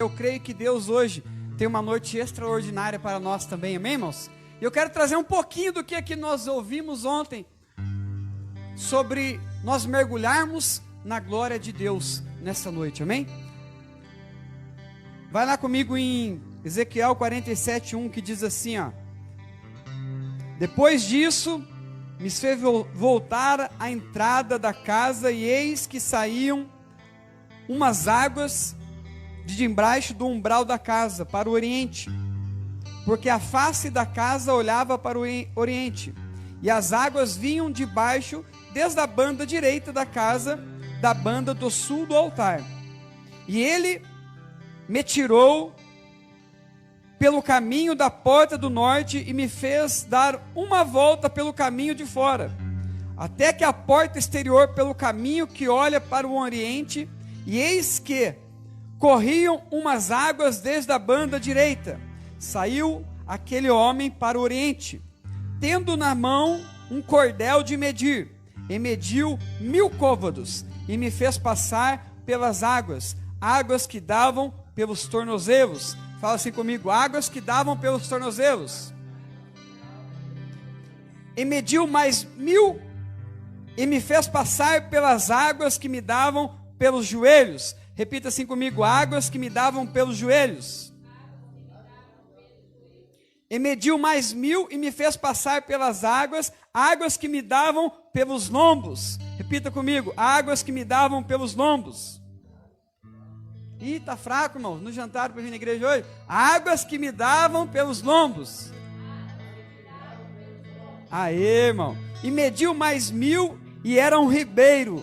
Eu creio que Deus hoje tem uma noite extraordinária para nós também, amém, irmãos? E eu quero trazer um pouquinho do que aqui nós ouvimos ontem, sobre nós mergulharmos na glória de Deus nessa noite, amém? Vai lá comigo em Ezequiel 47:1, que diz assim, ó: depois disso, me fez voltar à entrada da casa, e eis que saíam umas águas de embaixo do umbral da casa, para o oriente, porque a face da casa olhava para o oriente, e as águas vinham de baixo, desde a banda direita da casa, da banda do sul do altar. E ele me tirou pelo caminho da porta do norte, e me fez dar uma volta pelo caminho de fora, até que a porta exterior pelo caminho que olha para o oriente, e eis que corriam umas águas desde a banda direita. Saiu aquele homem para o oriente, tendo na mão um cordel de medir, e mediu 1000 côvados, e me fez passar pelas águas, águas que davam pelos tornozelos. Fala assim comigo: águas que davam pelos tornozelos. E mediu mais 1000, e me fez passar pelas águas que me davam pelos joelhos. Repita assim comigo: águas que me davam pelos joelhos. E mediu mais 1000, e me fez passar pelas águas, águas que me davam pelos lombos. Repita comigo: águas que me davam pelos lombos. Ih, tá fraco, irmão, no jantar para vir na igreja hoje. Águas que me davam pelos lombos. Aê, irmão. E mediu mais 1000, e era um ribeiro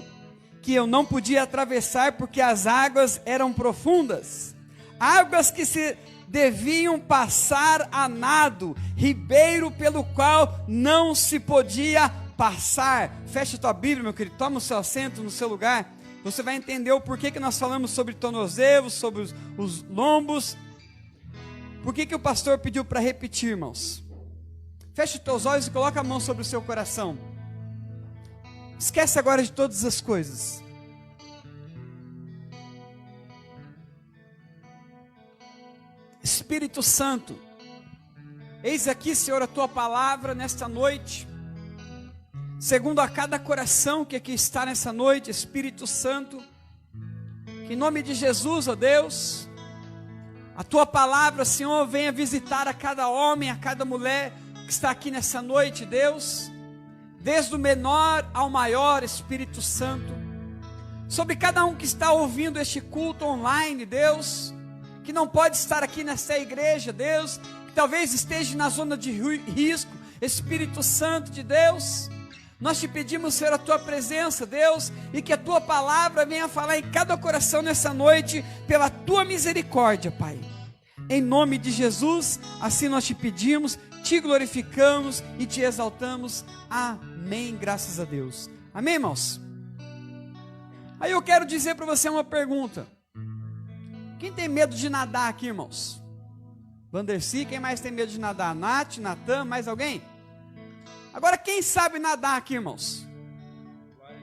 que eu não podia atravessar, porque as águas eram profundas, águas que se deviam passar a nado, ribeiro pelo qual não se podia passar. Fecha tua Bíblia, meu querido, toma o seu assento no seu lugar. Você vai entender o porquê que nós falamos sobre tornozelos, sobre os lombos. Por que o pastor pediu para repetir, irmãos? Fecha os teus olhos e coloca a mão sobre o seu coração. Esquece agora de todas as coisas. Espírito Santo, eis aqui, Senhor, a tua palavra nesta noite, segundo a cada coração que aqui está nessa noite. Espírito Santo, que em nome de Jesus, ó Deus, a tua palavra, Senhor, venha visitar a cada homem, a cada mulher que está aqui nessa noite, Deus, desde o menor ao maior. Espírito Santo, sobre cada um que está ouvindo este culto online, Deus, que não pode estar aqui nessa igreja, Deus, que talvez esteja na zona de risco. Espírito Santo de Deus, nós te pedimos, Senhor, a tua presença, Deus, e que a tua palavra venha falar em cada coração nessa noite, pela tua misericórdia, Pai. Em nome de Jesus, assim nós te pedimos, te glorificamos e te exaltamos. Amém, graças a Deus. Amém, irmãos? Aí eu quero dizer para você uma pergunta. Quem tem medo de nadar aqui, irmãos? Vandercy, quem mais tem medo de nadar? Nath, Natan, mais alguém? Agora, quem sabe nadar aqui, irmãos?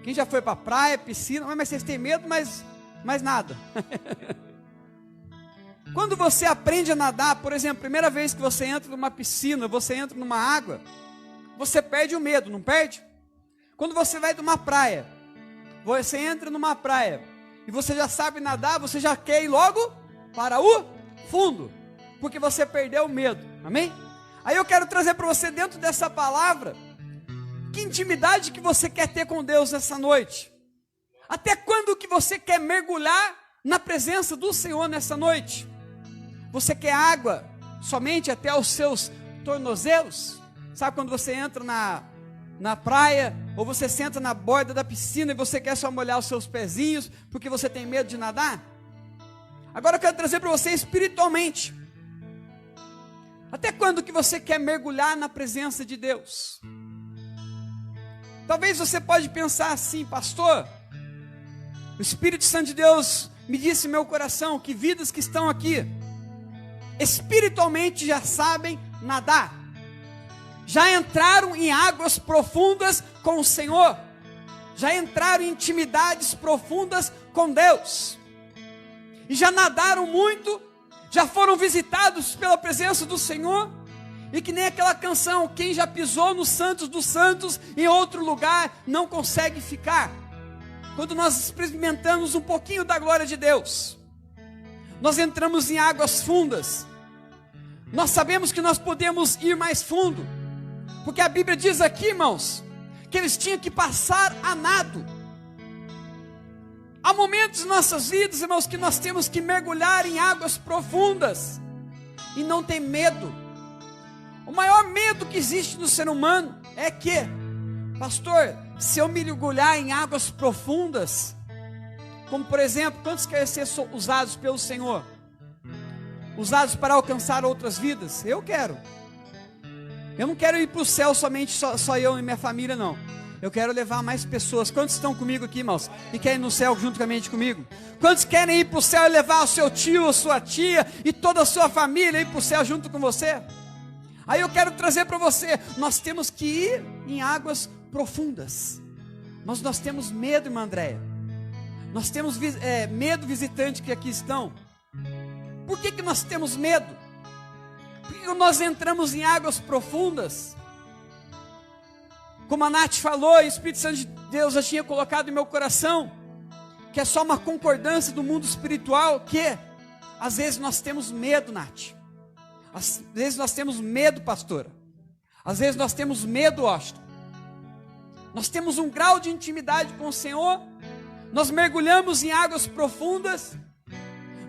Quem já foi para praia, piscina? Mas vocês têm medo, mas nada. Quando você aprende a nadar, por exemplo, primeira vez que você entra numa piscina, você entra numa água, você perde o medo, não perde? Quando você vai de uma praia, você entra numa praia, e você já sabe nadar, você já quer ir logo para o fundo, porque você perdeu o medo, amém? Aí eu quero trazer para você, dentro dessa palavra, que intimidade que você quer ter com Deus nessa noite? Até quando que você quer mergulhar na presença do Senhor nessa noite? Você quer água somente até os seus tornozelos? Sabe quando você entra na praia, ou você senta na borda da piscina e você quer só molhar os seus pezinhos, porque você tem medo de nadar? Agora eu quero trazer para você espiritualmente. Até quando que você quer mergulhar na presença de Deus? Talvez você pode pensar assim: pastor, o Espírito Santo de Deus me disse em meu coração que vidas que estão aqui, espiritualmente já sabem nadar, já entraram em águas profundas com o Senhor, já entraram em intimidades profundas com Deus. e já nadaram muito, já foram visitados pela presença do Senhor, e que nem aquela canção, quem já pisou nos santos dos santos, em outro lugar, não consegue ficar. Quando nós experimentamos um pouquinho da glória de Deus, nós entramos em águas fundas, nós sabemos que nós podemos ir mais fundo, porque a Bíblia diz aqui, irmãos, que eles tinham que passar a nado. Há momentos em nossas vidas, irmãos, que nós temos que mergulhar em águas profundas, e não ter medo. O maior medo que existe no ser humano é que, pastor, se eu mergulhar em águas profundas, como por exemplo, quantos querem ser usados pelo Senhor? Usados para alcançar outras vidas? Eu quero. Eu não quero ir para o céu somente só eu e minha família, não. Eu quero levar mais pessoas. Quantos estão comigo aqui, irmãos? E querem ir no céu juntamente comigo? Quantos querem ir para o céu e levar o seu tio, a sua tia e toda a sua família ir para o céu junto com você? Aí eu quero trazer para você, nós temos que ir em águas profundas. Mas nós temos medo, irmã Andréia. Nós temos medo, visitante que aqui estão. Por que nós temos medo? Porque nós entramos em águas profundas. Como a Nath falou, e o Espírito Santo de Deus já tinha colocado em meu coração, que é só uma concordância do mundo espiritual, que às vezes nós temos medo, Nath. Às vezes nós temos medo, pastora. Às vezes nós temos medo, Austin. Nós temos um grau de intimidade com o Senhor, nós mergulhamos em águas profundas,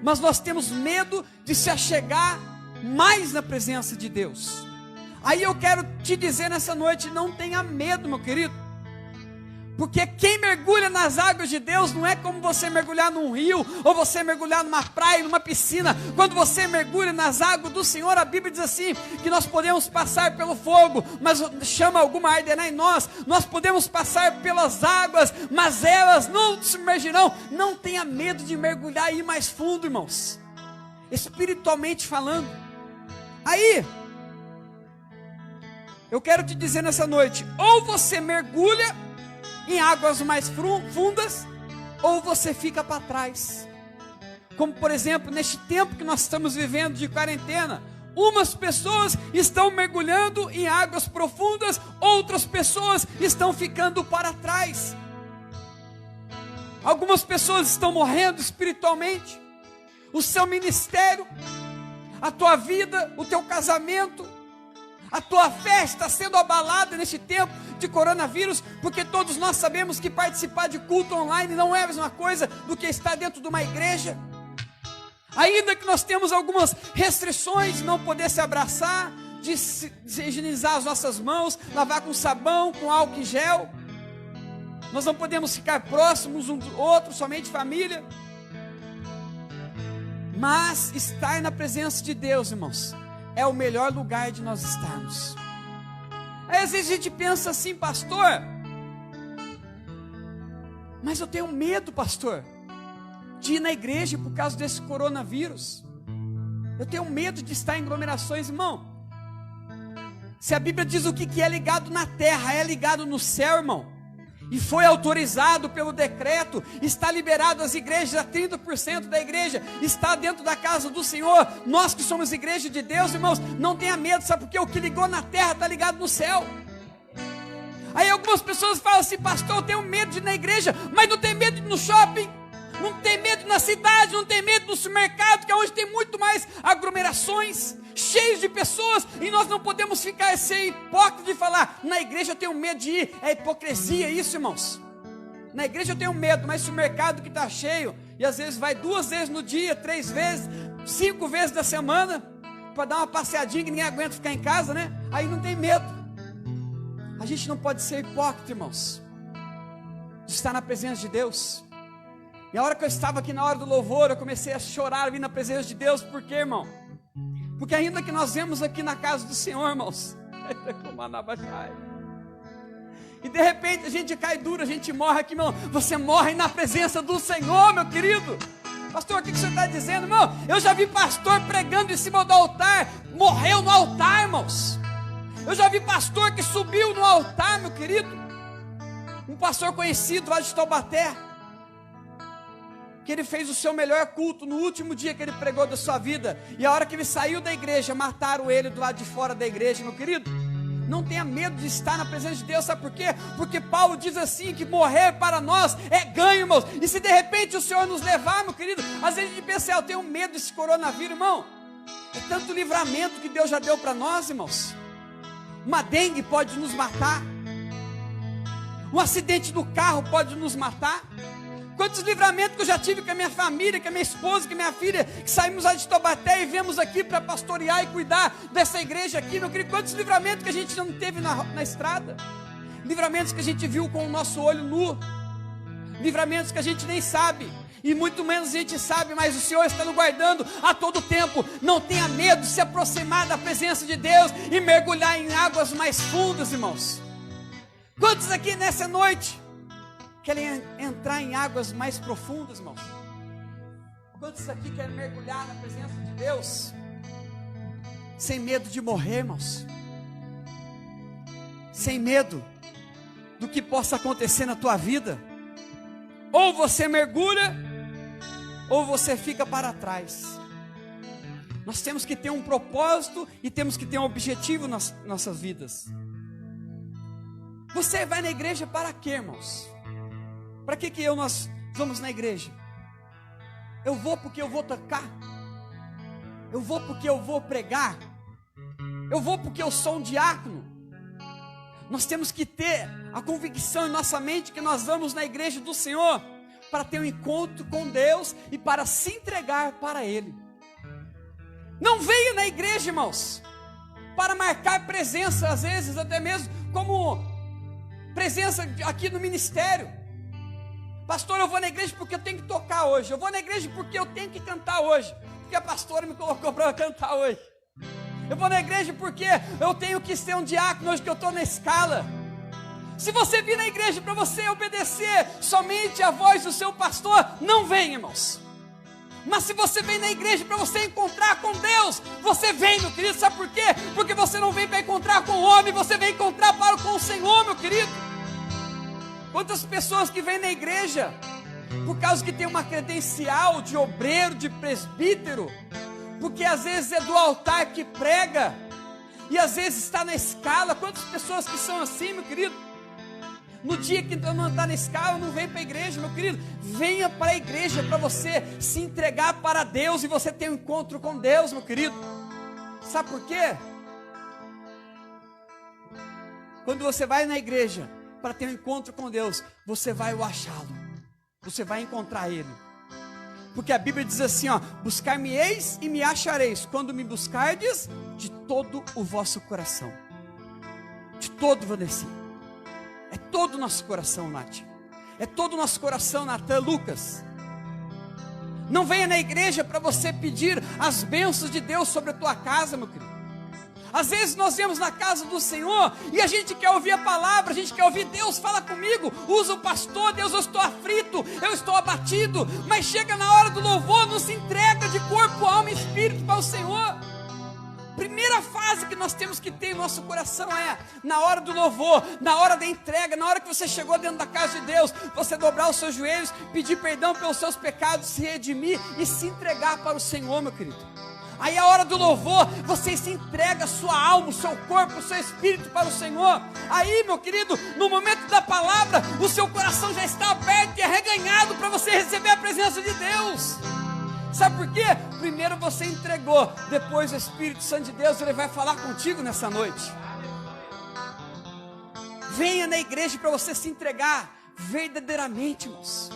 mas nós temos medo de se achegar mais na presença de Deus. Aí eu quero te dizer nessa noite, não tenha medo, meu querido, porque quem mergulha nas águas de Deus não é como você mergulhar num rio, ou você mergulhar numa praia, numa piscina. Quando você mergulha nas águas do Senhor, a Bíblia diz assim, que nós podemos passar pelo fogo, mas chama alguma arderá em nós. Nós podemos passar pelas águas, mas elas não se submergirão. Não tenha medo de mergulhar e ir mais fundo, irmãos, espiritualmente falando. Aí eu quero te dizer nessa noite, ou você mergulha em águas mais fundas, ou você fica para trás. Como por exemplo, neste tempo que nós estamos vivendo de quarentena, umas pessoas estão mergulhando em águas profundas, outras pessoas estão ficando para trás. Algumas pessoas estão morrendo espiritualmente. O seu ministério, a tua vida, o teu casamento, a tua fé está sendo abalada neste tempo de coronavírus, porque todos nós sabemos que participar de culto online não é a mesma coisa do que estar dentro de uma igreja. Ainda que nós temos algumas restrições, não poder se abraçar, de higienizar as nossas mãos, lavar com sabão, com álcool em gel. Nós não podemos ficar próximos um do outro, somente família. Mas estar na presença de Deus, irmãos, é o melhor lugar de nós estarmos. Aí às vezes a gente pensa assim, pastor, mas eu tenho medo, pastor, de ir na igreja por causa desse coronavírus. Eu tenho medo de estar em aglomerações, irmão. Se a Bíblia diz o que é ligado na terra, é ligado no céu, irmão. E foi autorizado pelo decreto, está liberado as igrejas, a 30% da igreja está dentro da casa do Senhor. Nós que somos igreja de Deus, irmãos, não tenha medo, sabe por quê? O que ligou na terra está ligado no céu. Aí algumas pessoas falam assim, pastor, eu tenho medo de ir na igreja, mas não tem medo de ir no shopping, não tem medo na cidade, não tem medo no supermercado, que é onde tem muito mais aglomerações, cheios de pessoas, e nós não podemos ficar ser hipócritas de falar, na igreja eu tenho medo de ir. É hipocrisia isso, irmãos. Na igreja eu tenho medo, mas se o mercado que está cheio, e às vezes vai 2 vezes no dia, 3 vezes, 5 vezes da semana, para dar uma passeadinha que ninguém aguenta ficar em casa, né? Aí não tem medo. A gente não pode ser hipócrita, irmãos, de estar na presença de Deus. E a hora que eu estava aqui na hora do louvor, eu comecei a chorar, vir na presença de Deus. Por quê, irmão? Porque ainda que nós vemos aqui na casa do Senhor, irmãos, e de repente a gente cai duro, a gente morre aqui, irmão. Você morre na presença do Senhor, meu querido. Pastor, o que você está dizendo, irmão? Eu já vi pastor pregando em cima do altar, morreu no altar, irmãos. Eu já vi pastor que subiu no altar, meu querido. Um pastor conhecido lá de Taubaté. que ele fez o seu melhor culto no último dia que ele pregou da sua vida, e a hora que ele saiu da igreja, mataram ele do lado de fora da igreja, meu querido. Não tenha medo de estar na presença de Deus, sabe por quê? Porque Paulo diz assim, que morrer para nós é ganho, irmãos. E se de repente o Senhor nos levar, meu querido, às vezes a gente pensa, eu tenho medo desse coronavírus, irmão. É tanto livramento que Deus já deu para nós, irmãos. Uma dengue pode nos matar, um acidente do carro pode nos matar. Quantos livramentos que eu já tive com a minha família, com a minha esposa, com a minha filha, que saímos lá de Taubaté e viemos aqui para pastorear e cuidar dessa igreja aqui, meu querido. Quantos livramentos que a gente não teve na estrada, livramentos que a gente viu com o nosso olho nu, livramentos que a gente nem sabe, e muito menos a gente sabe, mas o Senhor está nos guardando a todo tempo. Não tenha medo de se aproximar da presença de Deus e mergulhar em águas mais fundas, irmãos. Quantos aqui nessa noite querem entrar em águas mais profundas, irmãos? Quantos aqui querem mergulhar na presença de Deus, sem medo de morrer, irmãos? Sem medo do que possa acontecer na tua vida. Ou você mergulha, ou você fica para trás. Nós temos que ter um propósito e temos que ter um objetivo nas nossas vidas. Você vai na igreja para quê, irmãos? Para que nós vamos na igreja? Eu vou porque eu vou tocar? Eu vou porque eu vou pregar? Eu vou porque eu sou um diácono? Nós temos que ter a convicção em nossa mente que nós vamos na igreja do Senhor para ter um encontro com Deus e para se entregar para Ele. Não venha na igreja, irmãos, para marcar presença, às vezes até mesmo como presença aqui no ministério. Pastor, eu vou na igreja porque eu tenho que tocar hoje. Eu vou na igreja porque eu tenho que cantar hoje, porque a pastora me colocou para cantar hoje. Eu vou na igreja porque eu tenho que ser um diácono hoje que eu estou na escala. Se você vir na igreja para você obedecer somente a voz do seu pastor, não vem, irmãos. Mas se você vem na igreja para você encontrar com Deus, você vem, meu querido. Sabe por quê? Porque você não vem para encontrar com o homem, você vem encontrar com o Senhor, meu querido. Quantas pessoas que vêm na igreja por causa que tem uma credencial de obreiro, de presbítero, porque às vezes é do altar que prega, e às vezes está na escala. Quantas pessoas que são assim, meu querido? No dia que não está na escala, não vem para a igreja, meu querido. Venha para a igreja para você se entregar para Deus e você ter um encontro com Deus, meu querido. Sabe por quê? Quando você vai na igreja para ter um encontro com Deus, você vai o achá-lo, você vai encontrar Ele. Porque a Bíblia diz assim, ó: buscar-me-eis e me achareis, quando me buscardes de todo o vosso coração. De todo, Vanessa. É todo o nosso coração, Nath. É todo o nosso coração, Natan, Lucas. Não venha na igreja para você pedir as bênçãos de Deus sobre a tua casa, meu querido. Às vezes nós vemos na casa do Senhor e a gente quer ouvir a palavra, a gente quer ouvir Deus, fala comigo, usa o pastor, Deus, eu estou aflito, eu estou abatido, mas chega na hora do louvor, não se entrega de corpo, alma e espírito para o Senhor. Primeira fase que nós temos que ter em nosso coração é, na hora do louvor, na hora da entrega, na hora que você chegou dentro da casa de Deus, você dobrar os seus joelhos, pedir perdão pelos seus pecados, se redimir e se entregar para o Senhor, meu querido. Aí a hora do louvor, você se entrega a sua alma, o seu corpo, o seu espírito para o Senhor. Aí, meu querido, no momento da palavra, o seu coração já está aberto e arreganhado para você receber a presença de Deus. Sabe por quê? Primeiro você entregou, depois o Espírito Santo de Deus, Ele vai falar contigo nessa noite. Venha na igreja para você se entregar verdadeiramente, irmãos.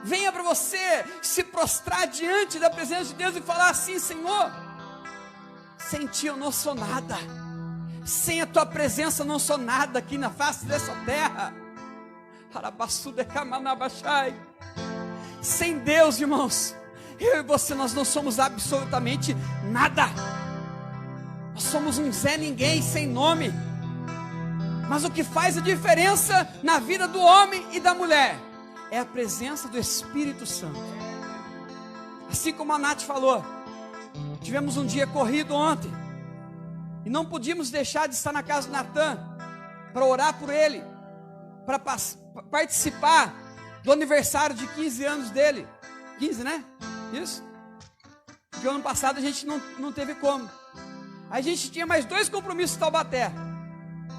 Venha para você se prostrar diante da presença de Deus e falar assim: Senhor, sem Ti eu não sou nada, sem a Tua presença eu não sou nada aqui na face dessa terra. Sem Deus, irmãos, eu e você, nós não somos absolutamente nada. Nós somos um Zé Ninguém, sem nome. Mas o que faz a diferença na vida do homem e da mulher é a presença do Espírito Santo. Assim como a Nath falou, tivemos um dia corrido ontem e não podíamos deixar de estar na casa do Natan para orar por ele, para participar do aniversário de 15 anos dele. 15, né? Isso. Porque ano passado a gente não teve como. A gente tinha mais 2 compromissos em Taubaté,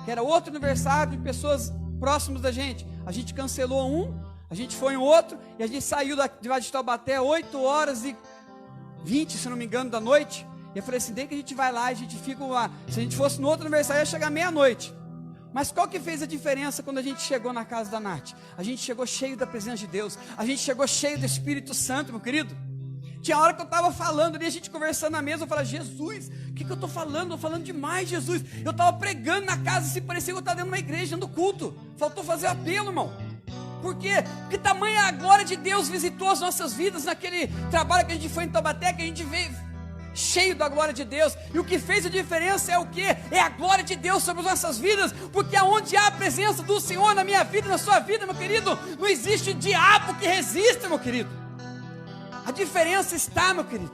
que era outro aniversário de pessoas próximas da gente. A gente cancelou um, a gente foi em outro, e a gente saiu de lá de Taubaté 8h20, se não me engano, da noite. E eu falei assim, desde que a gente vai lá, a gente fica lá. Se a gente fosse no outro aniversário, ia chegar meia-noite. Mas qual que fez a diferença quando a gente chegou na casa da Nath? A gente chegou cheio da presença de Deus. A gente chegou cheio do Espírito Santo, meu querido. Tinha hora que eu estava falando ali, a gente conversando na mesa, eu falava, Jesus, o que eu estou falando? Estou falando demais, Jesus. Eu estava pregando na casa, se parecia que eu estava dentro de uma igreja, dentro do culto. Faltou fazer apelo, irmão. Por quê? Porque tamanha a glória de Deus visitou as nossas vidas naquele trabalho que a gente foi em Taubaté, que a gente veio cheio da glória de Deus. E o que fez a diferença é o quê? É a glória de Deus sobre as nossas vidas. Porque aonde há a presença do Senhor na minha vida, na sua vida, meu querido, não existe diabo que resista, meu querido. A diferença está, meu querido,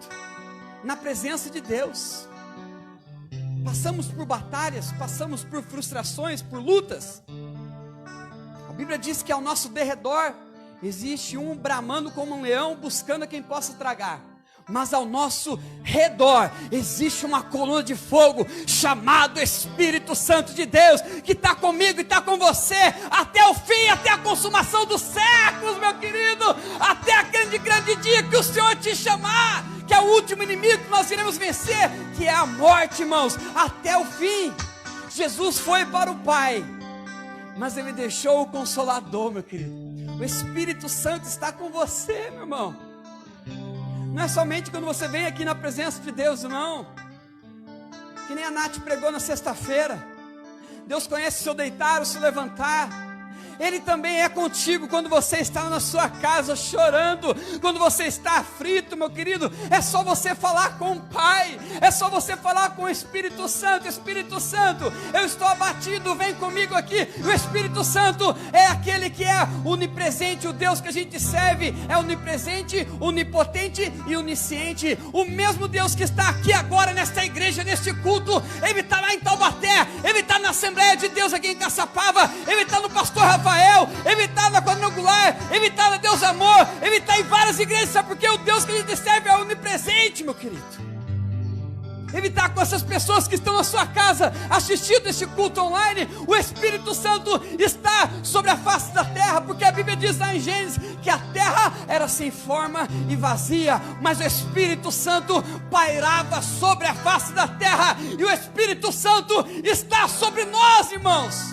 na presença de Deus. Passamos por batalhas, passamos por frustrações, por lutas. A Bíblia diz que ao nosso derredor existe um bramando como um leão, buscando a quem possa tragar. Mas ao nosso redor existe uma coluna de fogo chamado Espírito Santo de Deus, que está comigo e está com você até o fim, até a consumação dos séculos, meu querido, até aquele grande dia que o Senhor te chamar, que é o último inimigo que nós iremos vencer, que é a morte, irmãos, até o fim. Jesus foi para o Pai, mas Ele deixou o Consolador, meu querido. O Espírito Santo está com você, meu irmão. Não é somente quando você vem aqui na presença de Deus, não. Que nem a Nath pregou na sexta-feira. Deus conhece o seu deitar, o seu levantar. Ele também é contigo quando você está na sua casa chorando, quando você está aflito, meu querido. É só você falar com o Pai, é só você falar com o Espírito Santo. Espírito Santo, eu estou abatido, vem comigo aqui. O Espírito Santo é aquele que é onipresente. O Deus que a gente serve é onipresente, onipotente e onisciente. O mesmo Deus que está aqui agora nesta igreja, neste culto, Ele está lá em Taubaté, Ele está na Assembleia de Deus aqui em Caçapava, Ele está no Pastor Rafael, Ele está na Quadrangular, Ele está na Deus Amor, Ele está em várias igrejas. Sabe por quê? O Deus que a gente serve é onipresente, meu querido. Ele está com essas pessoas que estão na sua casa assistindo esse culto online. O Espírito Santo está sobre a face da terra, porque a Bíblia diz lá em Gênesis que a terra era sem forma e vazia, mas o Espírito Santo pairava sobre a face da terra, e o Espírito Santo está sobre nós, irmãos.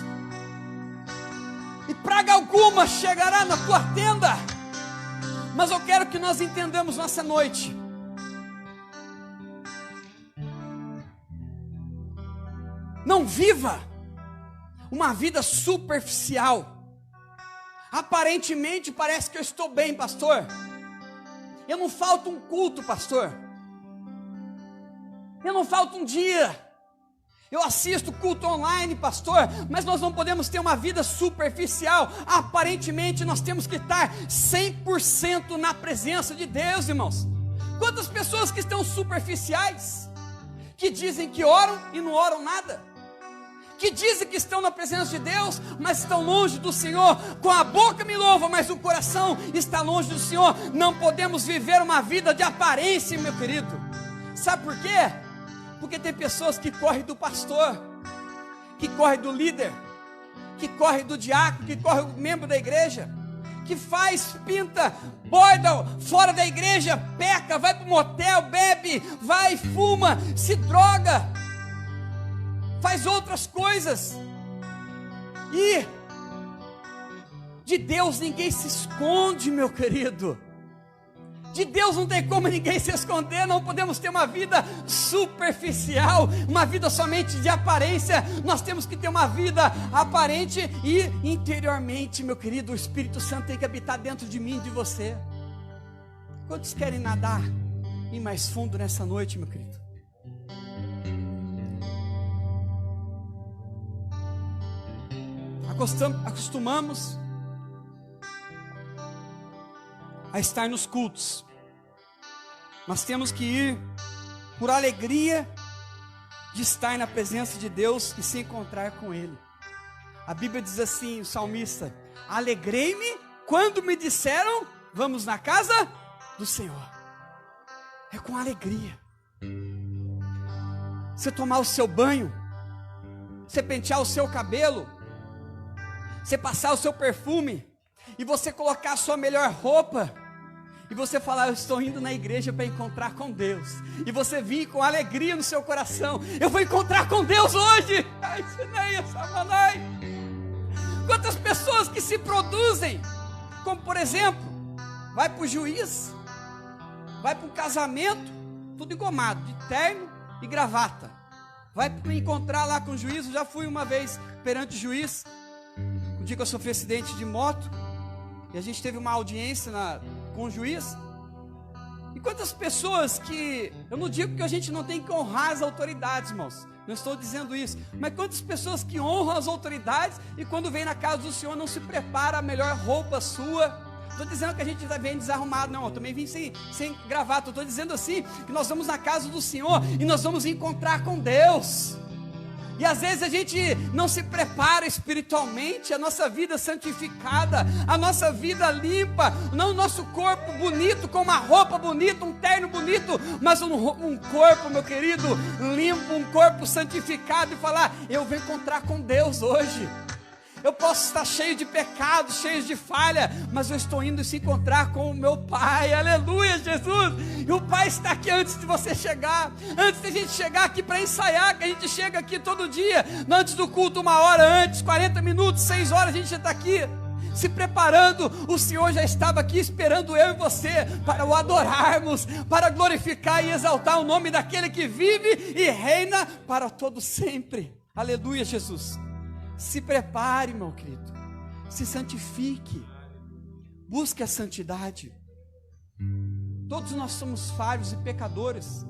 E praga alguma chegará na tua tenda. Mas eu quero que nós entendamos nessa noite, não viva uma vida superficial. Aparentemente parece que eu estou bem, pastor. Eu não falto um culto, pastor. Eu não falto um dia. Eu assisto culto online, pastor. Mas nós não podemos ter uma vida superficial. Aparentemente nós temos que estar 100% na presença de Deus, irmãos. Quantas pessoas que estão superficiais, que dizem que oram e não oram nada, que dizem que estão na presença de Deus, mas estão longe do Senhor. Com a boca me louvam, mas o coração está longe do Senhor. Não podemos viver uma vida de aparência, meu querido. Sabe por quê? Porque tem pessoas que correm do pastor, que correm do líder, que correm do diácono, que correm do membro da igreja, que faz, pinta, borda fora da igreja, peca, vai para o motel, bebe, vai, fuma, se droga, faz outras coisas. E de Deus ninguém se esconde, meu querido. De Deus não tem como ninguém se esconder. Não podemos ter uma vida superficial, uma vida somente de aparência. Nós temos que ter uma vida aparente e interiormente, meu querido. O Espírito Santo tem que habitar dentro de mim e de você. Quantos querem nadar e ir mais fundo nessa noite, meu querido? Acostumamos a estar nos cultos. Nós temos que ir por alegria de estar na presença de Deus e se encontrar com Ele. A Bíblia diz assim, o salmista: alegrei-me quando me disseram, vamos na casa do Senhor. É com alegria. Você tomar o seu banho, você pentear o seu cabelo, você passar o seu perfume, e você colocar a sua melhor roupa, e você falar: eu estou indo na igreja para encontrar com Deus. E você vir com alegria no seu coração: eu vou encontrar com Deus hoje. Ai, Samanai. Quantas pessoas que se produzem, como por exemplo, vai para o juiz, vai para o casamento, tudo engomado, de terno e gravata. Vai me encontrar lá com o juiz. Eu já fui uma vez perante o juiz, um dia que eu sofri acidente de moto, e a gente teve uma audiência com o juiz. E quantas pessoas que, eu não digo que a gente não tem que honrar as autoridades, irmãos, não estou dizendo isso, mas quantas pessoas que honram as autoridades e quando vem na casa do Senhor não se prepara a melhor roupa sua. Estou dizendo que a gente vem desarrumado, não, eu também vim sem gravata. Estou dizendo assim, que nós vamos na casa do Senhor e nós vamos encontrar com Deus. E às vezes a gente não se prepara espiritualmente, a nossa vida santificada, a nossa vida limpa, não o nosso corpo bonito, com uma roupa bonita, um terno bonito, mas um corpo, meu querido, limpo, um corpo santificado, e falar: eu vou encontrar com Deus hoje. Eu posso estar cheio de pecados, cheio de falha, mas eu estou indo se encontrar com o meu Pai. Aleluia, Jesus. E o Pai está aqui antes de você chegar, antes de a gente chegar aqui para ensaiar, que a gente chega aqui todo dia, antes do culto, 1 hora antes, 40 minutos, 6 horas, a gente já está aqui se preparando. O Senhor já estava aqui esperando eu e você para o adorarmos, para glorificar e exaltar o nome daquele que vive e reina para todo sempre. Aleluia, Jesus. Se prepare, meu querido, se santifique, busque a santidade. Todos nós somos falhos e pecadores.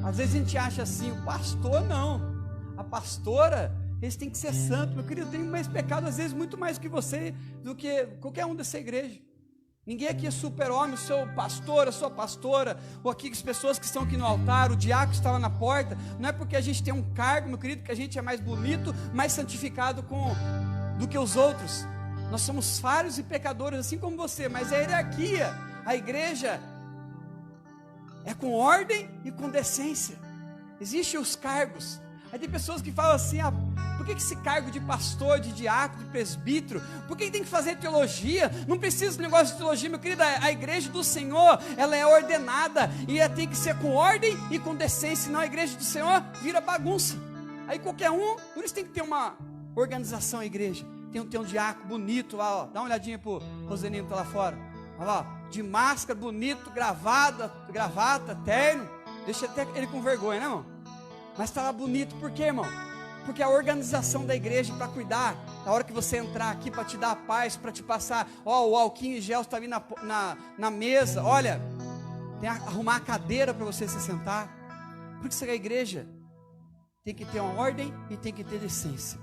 Às vezes a gente acha assim: o pastor não, a pastora, eles têm que ser santos. Meu querido, tem mais pecado às vezes muito mais que você, do que qualquer um dessa igreja. Ninguém aqui é super-homem. O seu pastor, a sua pastora, ou aqui as pessoas que estão aqui no altar, o diácono que está lá na porta, não é porque a gente tem um cargo, meu querido, que a gente é mais bonito, mais santificado do que os outros. Nós somos falhos e pecadores assim como você, mas a hierarquia, a igreja é com ordem e com decência. Existem os cargos. Aí tem pessoas que falam assim: por que esse cargo de pastor, de diácono, de presbítero, por que tem que fazer teologia? Não precisa de negócio de teologia, meu querido. A igreja do Senhor, ela é ordenada, e ela tem que ser com ordem e com decência, senão a igreja do Senhor vira bagunça. Aí qualquer um, por isso tem que ter uma organização, a igreja. Tem um diácono bonito lá, ó. Dá uma olhadinha pro Rosenino que está lá fora. Olha lá, ó, de máscara, bonito, gravata, terno. Deixa até ele com vergonha, né, irmão? Mas está lá bonito, por quê, irmão? Porque a organização da igreja para cuidar, na hora que você entrar aqui, para te dar a paz, para te passar, ó, o alquinho e gel está ali na mesa, olha, tem que arrumar a cadeira para você se sentar. Porque isso é a igreja, tem que ter uma ordem e tem que ter decência.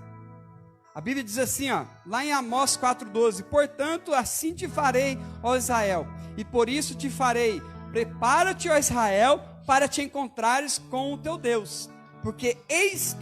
A Bíblia diz assim, ó, lá em Amós 4,12: portanto, assim te farei, ó Israel, e por isso te farei, prepara-te, ó Israel, para te encontrares com o teu Deus, porque eis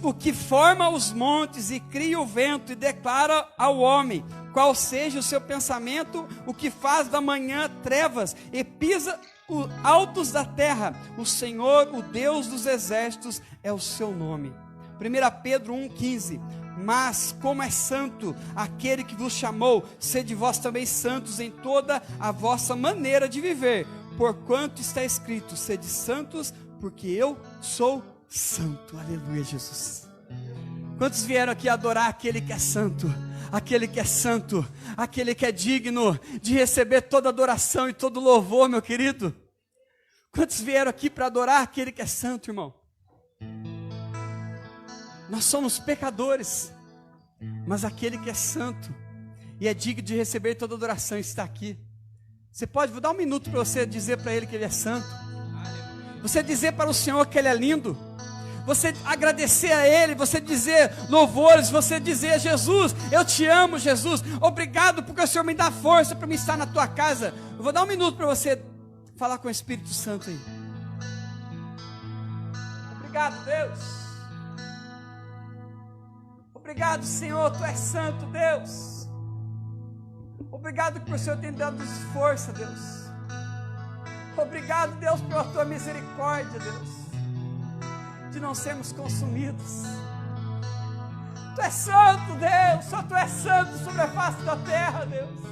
o que forma os montes e cria o vento e declara ao homem qual seja o seu pensamento, o que faz da manhã trevas e pisa os altos da terra. O Senhor, o Deus dos exércitos, é o seu nome. 1 Pedro 1,15: mas como é santo aquele que vos chamou, sede vós também santos em toda a vossa maneira de viver, porquanto está escrito: sede santos, porque eu sou santo. Aleluia, Jesus. Quantos vieram aqui adorar aquele que é santo? Aquele que é santo, aquele que é digno de receber toda adoração e todo louvor, meu querido? Quantos vieram aqui para adorar aquele que é santo, irmão? Nós somos pecadores, mas aquele que é santo e é digno de receber toda adoração está aqui. Você pode, vou dar um minuto para você dizer para ele que ele é santo, você dizer para o Senhor que ele é lindo, você agradecer a ele, você dizer louvores, você dizer: Jesus, eu te amo, Jesus, obrigado porque o Senhor me dá força para me estar na tua casa. Eu vou dar um minuto para você falar com o Espírito Santo aí. Obrigado, Deus. Obrigado, Senhor, tu és santo, Deus. Obrigado por o Senhor ter dado força, Deus. Obrigado, Deus, pela tua misericórdia, Deus, de não sermos consumidos. Tu és santo, Deus, só tu és santo sobre a face da terra, Deus.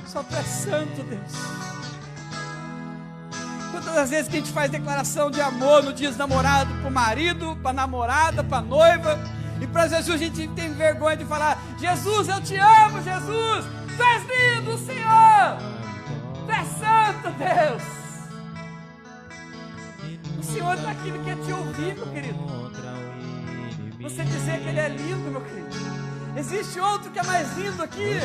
Só tu és santo, Deus. Quantas as vezes que a gente faz declaração de amor no dia dos namorados para o marido, para a namorada, para a noiva, e para Jesus a gente tem vergonha de falar: Jesus, eu te amo, Jesus, tu és lindo, Senhor, tu és santo, Deus. O Senhor está aqui, Ele quer te ouvir, meu querido. Você dizer que Ele é lindo, meu querido. Existe outro que é mais lindo aqui.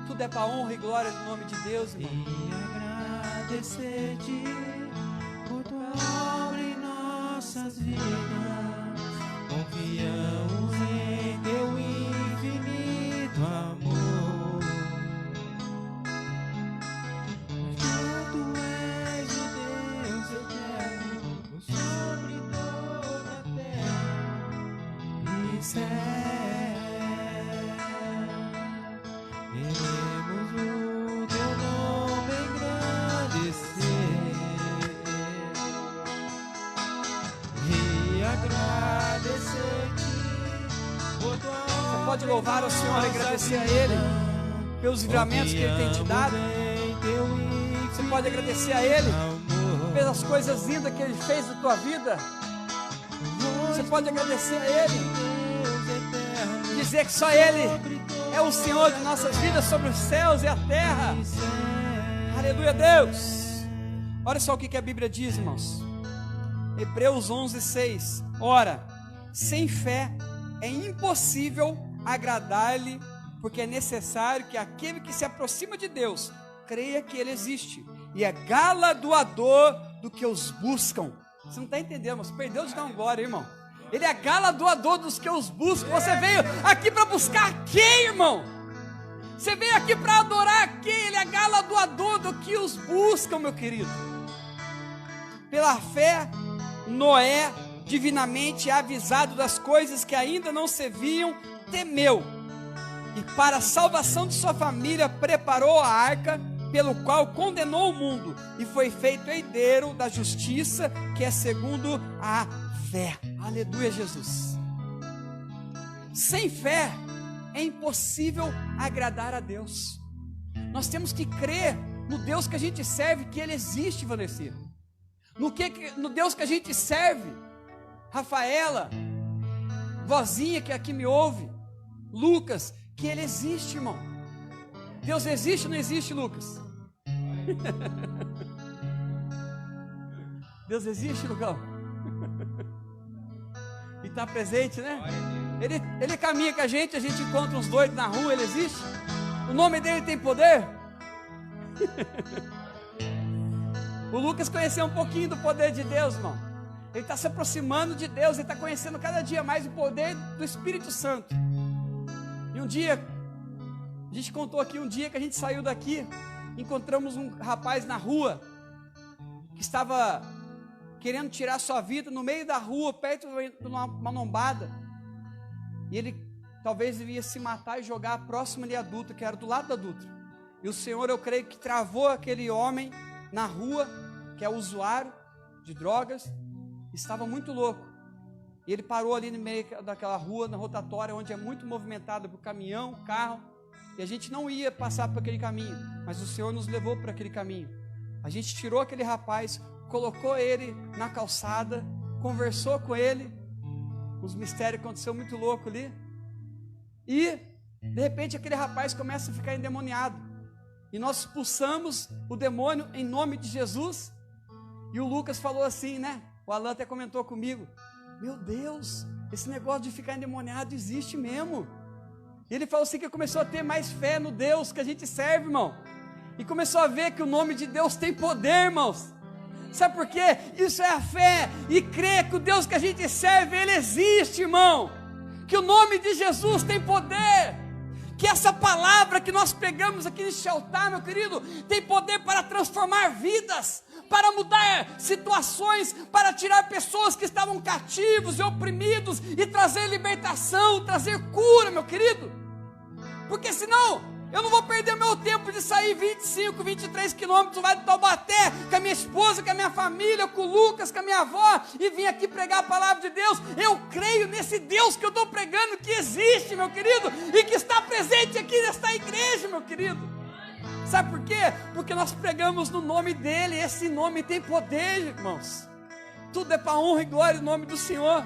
Tudo é para honra e glória do nome de Deus, irmão. Agradecer-te por tua obra em nossas vidas, confiamos em teu infinito amor, pois tu és o Deus eterno sobre toda a terra e céu. Queremos o teu nome engrandecer e agradecer-te por tua obra. Você pode louvar o Senhor e agradecer a Ele pelos livramentos que Ele tem te dado. Você pode agradecer a Ele pelas coisas lindas que Ele fez na tua vida. Você pode agradecer a Ele, dizer que só Ele é o Senhor de nossas vidas sobre os céus e a terra. Aleluia, Deus. Olha só o que a Bíblia diz, irmãos. Hebreus 11:6. Ora, sem fé é impossível agradar-lhe, porque é necessário que aquele que se aproxima de Deus creia que Ele existe e é galardoador do que os buscam. Você não está entendendo, mas perdeu de dar um glória, irmão. Ele é galardoador dos que os buscam. Você veio aqui para buscar quem, irmão? Você veio aqui para adorar quem? Ele é galardoador do que os buscam, meu querido. Pela fé, Noé, divinamente avisado das coisas que ainda não se viam, temeu. E para a salvação de sua família, preparou a arca, pelo qual condenou o mundo. E foi feito herdeiro da justiça, que é segundo a fé. Aleluia, Jesus. Sem fé é impossível agradar a Deus. Nós temos que crer no Deus que a gente serve, que Ele existe, Vanessa. No Deus que a gente serve, Rafaela, vozinha que aqui me ouve, Lucas, que Ele existe, irmão. Deus existe ou não existe, Lucas? Deus existe, Lucão? E está presente, né? Ele caminha com a gente encontra uns doidos na rua, Ele existe? O nome dele tem poder? O Lucas conheceu um pouquinho do poder de Deus, irmão. Ele está se aproximando de Deus, ele está conhecendo cada dia mais o poder do Espírito Santo. E um dia, a gente contou aqui, um dia que a gente saiu daqui, encontramos um rapaz na rua, que estava querendo tirar sua vida no meio da rua, perto de uma lombada. E ele talvez ia se matar e jogar próximo ali a Dutra, que era do lado da Dutra. E o Senhor, eu creio que travou aquele homem na rua, que é usuário de drogas, estava muito louco. E ele parou ali no meio daquela rua, na rotatória, onde é muito movimentada por caminhão, carro, e a gente não ia passar por aquele caminho, mas o Senhor nos levou para aquele caminho. A gente tirou aquele rapaz, colocou ele na calçada, conversou com ele, os mistérios aconteceu muito louco ali, e de repente aquele rapaz começa a ficar endemoniado, e nós expulsamos o demônio em nome de Jesus. E o Lucas falou assim, né? O Alan até comentou comigo: meu Deus, esse negócio de ficar endemoniado existe mesmo. E ele falou assim que começou a ter mais fé no Deus que a gente serve, irmão. E começou a ver que o nome de Deus tem poder, irmãos. Sabe por quê? Isso é a fé e crer que o Deus que a gente serve, Ele existe, irmão. Que o nome de Jesus tem poder. Que essa palavra que nós pregamos aqui neste altar, meu querido, tem poder para transformar vidas, para mudar situações, para tirar pessoas que estavam cativos e oprimidos e trazer libertação, trazer cura, meu querido. Porque senão eu não vou perder meu tempo de sair 25, 23 quilômetros lá de Taubaté, com a minha esposa, com a minha família, com o Lucas, com a minha avó, e vim aqui pregar a palavra de Deus. Eu creio nesse Deus que eu estou pregando, que existe, meu querido, e que está presente aqui nesta igreja, meu querido. Sabe por quê? Porque nós pregamos no nome dEle, esse nome tem poder, irmãos. Tudo é para honra e glória do nome do Senhor.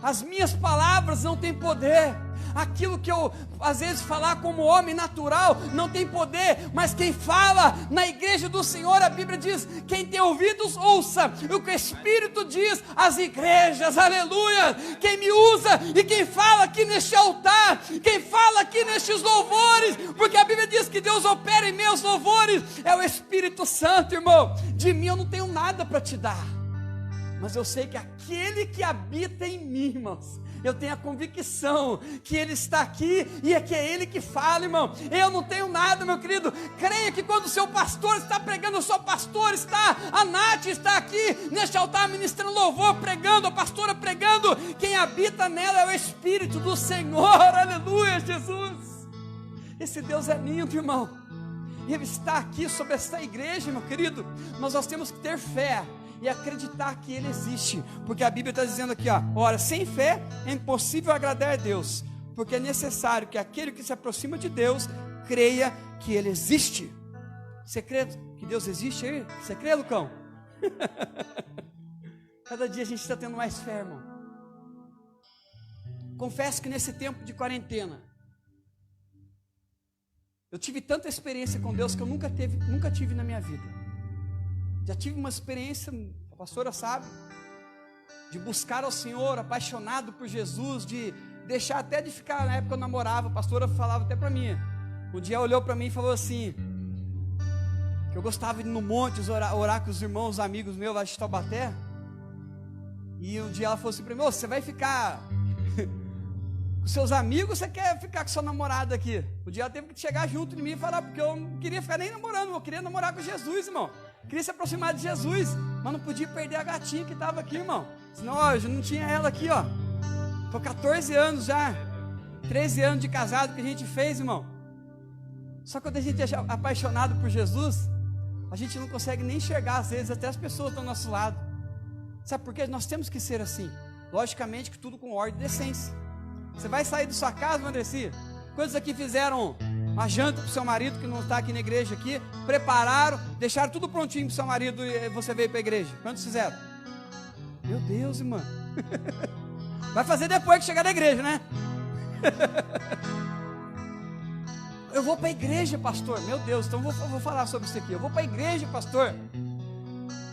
As minhas palavras não têm poder. Aquilo que eu às vezes falar como homem natural não tem poder, mas quem fala na igreja do Senhor, a Bíblia diz, quem tem ouvidos ouça o que o Espírito diz às igrejas, aleluia. Quem me usa e quem fala aqui neste altar, quem fala aqui nestes louvores, porque a Bíblia diz que Deus opera em meus louvores, é o Espírito Santo, irmão. De mim eu não tenho nada para te dar, mas eu sei que aquele que habita em mim, irmãos, eu tenho a convicção que Ele está aqui e é que é Ele que fala, irmão. Eu não tenho nada, meu querido. Creia que quando o seu pastor está pregando, o seu pastor está, a Nath está aqui neste altar ministrando louvor, pregando, a pastora pregando, quem habita nela é o Espírito do Senhor, aleluia, Jesus. Esse Deus é lindo, irmão, e Ele está aqui sobre esta igreja, meu querido. Nós temos que ter fé e acreditar que Ele existe, porque a Bíblia está dizendo aqui, ó, ora, sem fé é impossível agradar a Deus, porque é necessário que aquele que se aproxima de Deus creia que Ele existe. Você crê que Deus existe aí? Você crê, Lucão? Cada dia a gente está tendo mais fé, irmão. Confesso que nesse tempo de quarentena eu tive tanta experiência com Deus que eu nunca tive na minha vida. Já tive uma experiência, a pastora sabe, de buscar ao Senhor, apaixonado por Jesus, de deixar até de ficar, na época eu namorava, a pastora falava até para mim, um dia ela olhou para mim e falou assim, que eu gostava de ir no monte, orar com os irmãos, os amigos meus lá de Taubaté, e um dia ela falou assim para mim, você vai ficar com seus amigos, ou você quer ficar com sua namorada aqui? Um dia ela teve que chegar junto de mim e falar, porque eu não queria ficar nem namorando, eu queria namorar com Jesus, irmão. Queria se aproximar de Jesus, mas não podia perder a gatinha que estava aqui, irmão. Senão, ó, eu já não tinha ela aqui, ó. Foi 14 anos já, 13 anos de casado que a gente fez, irmão. Só que quando a gente é apaixonado por Jesus, a gente não consegue nem enxergar, às vezes, até as pessoas estão ao nosso lado. Sabe por quê? Nós temos que ser assim. Logicamente que tudo com ordem e decência. Você vai sair da sua casa, Andressi? Quantos aqui fizeram uma janta para o seu marido, que não está aqui na igreja aqui, prepararam, deixaram tudo prontinho para o seu marido e você veio para a igreja? Quantos fizeram? Meu Deus, irmão. Vai fazer depois que chegar da igreja, né? Eu vou para a igreja, pastor. Meu Deus, então eu vou falar sobre isso aqui. Eu vou para a igreja, pastor.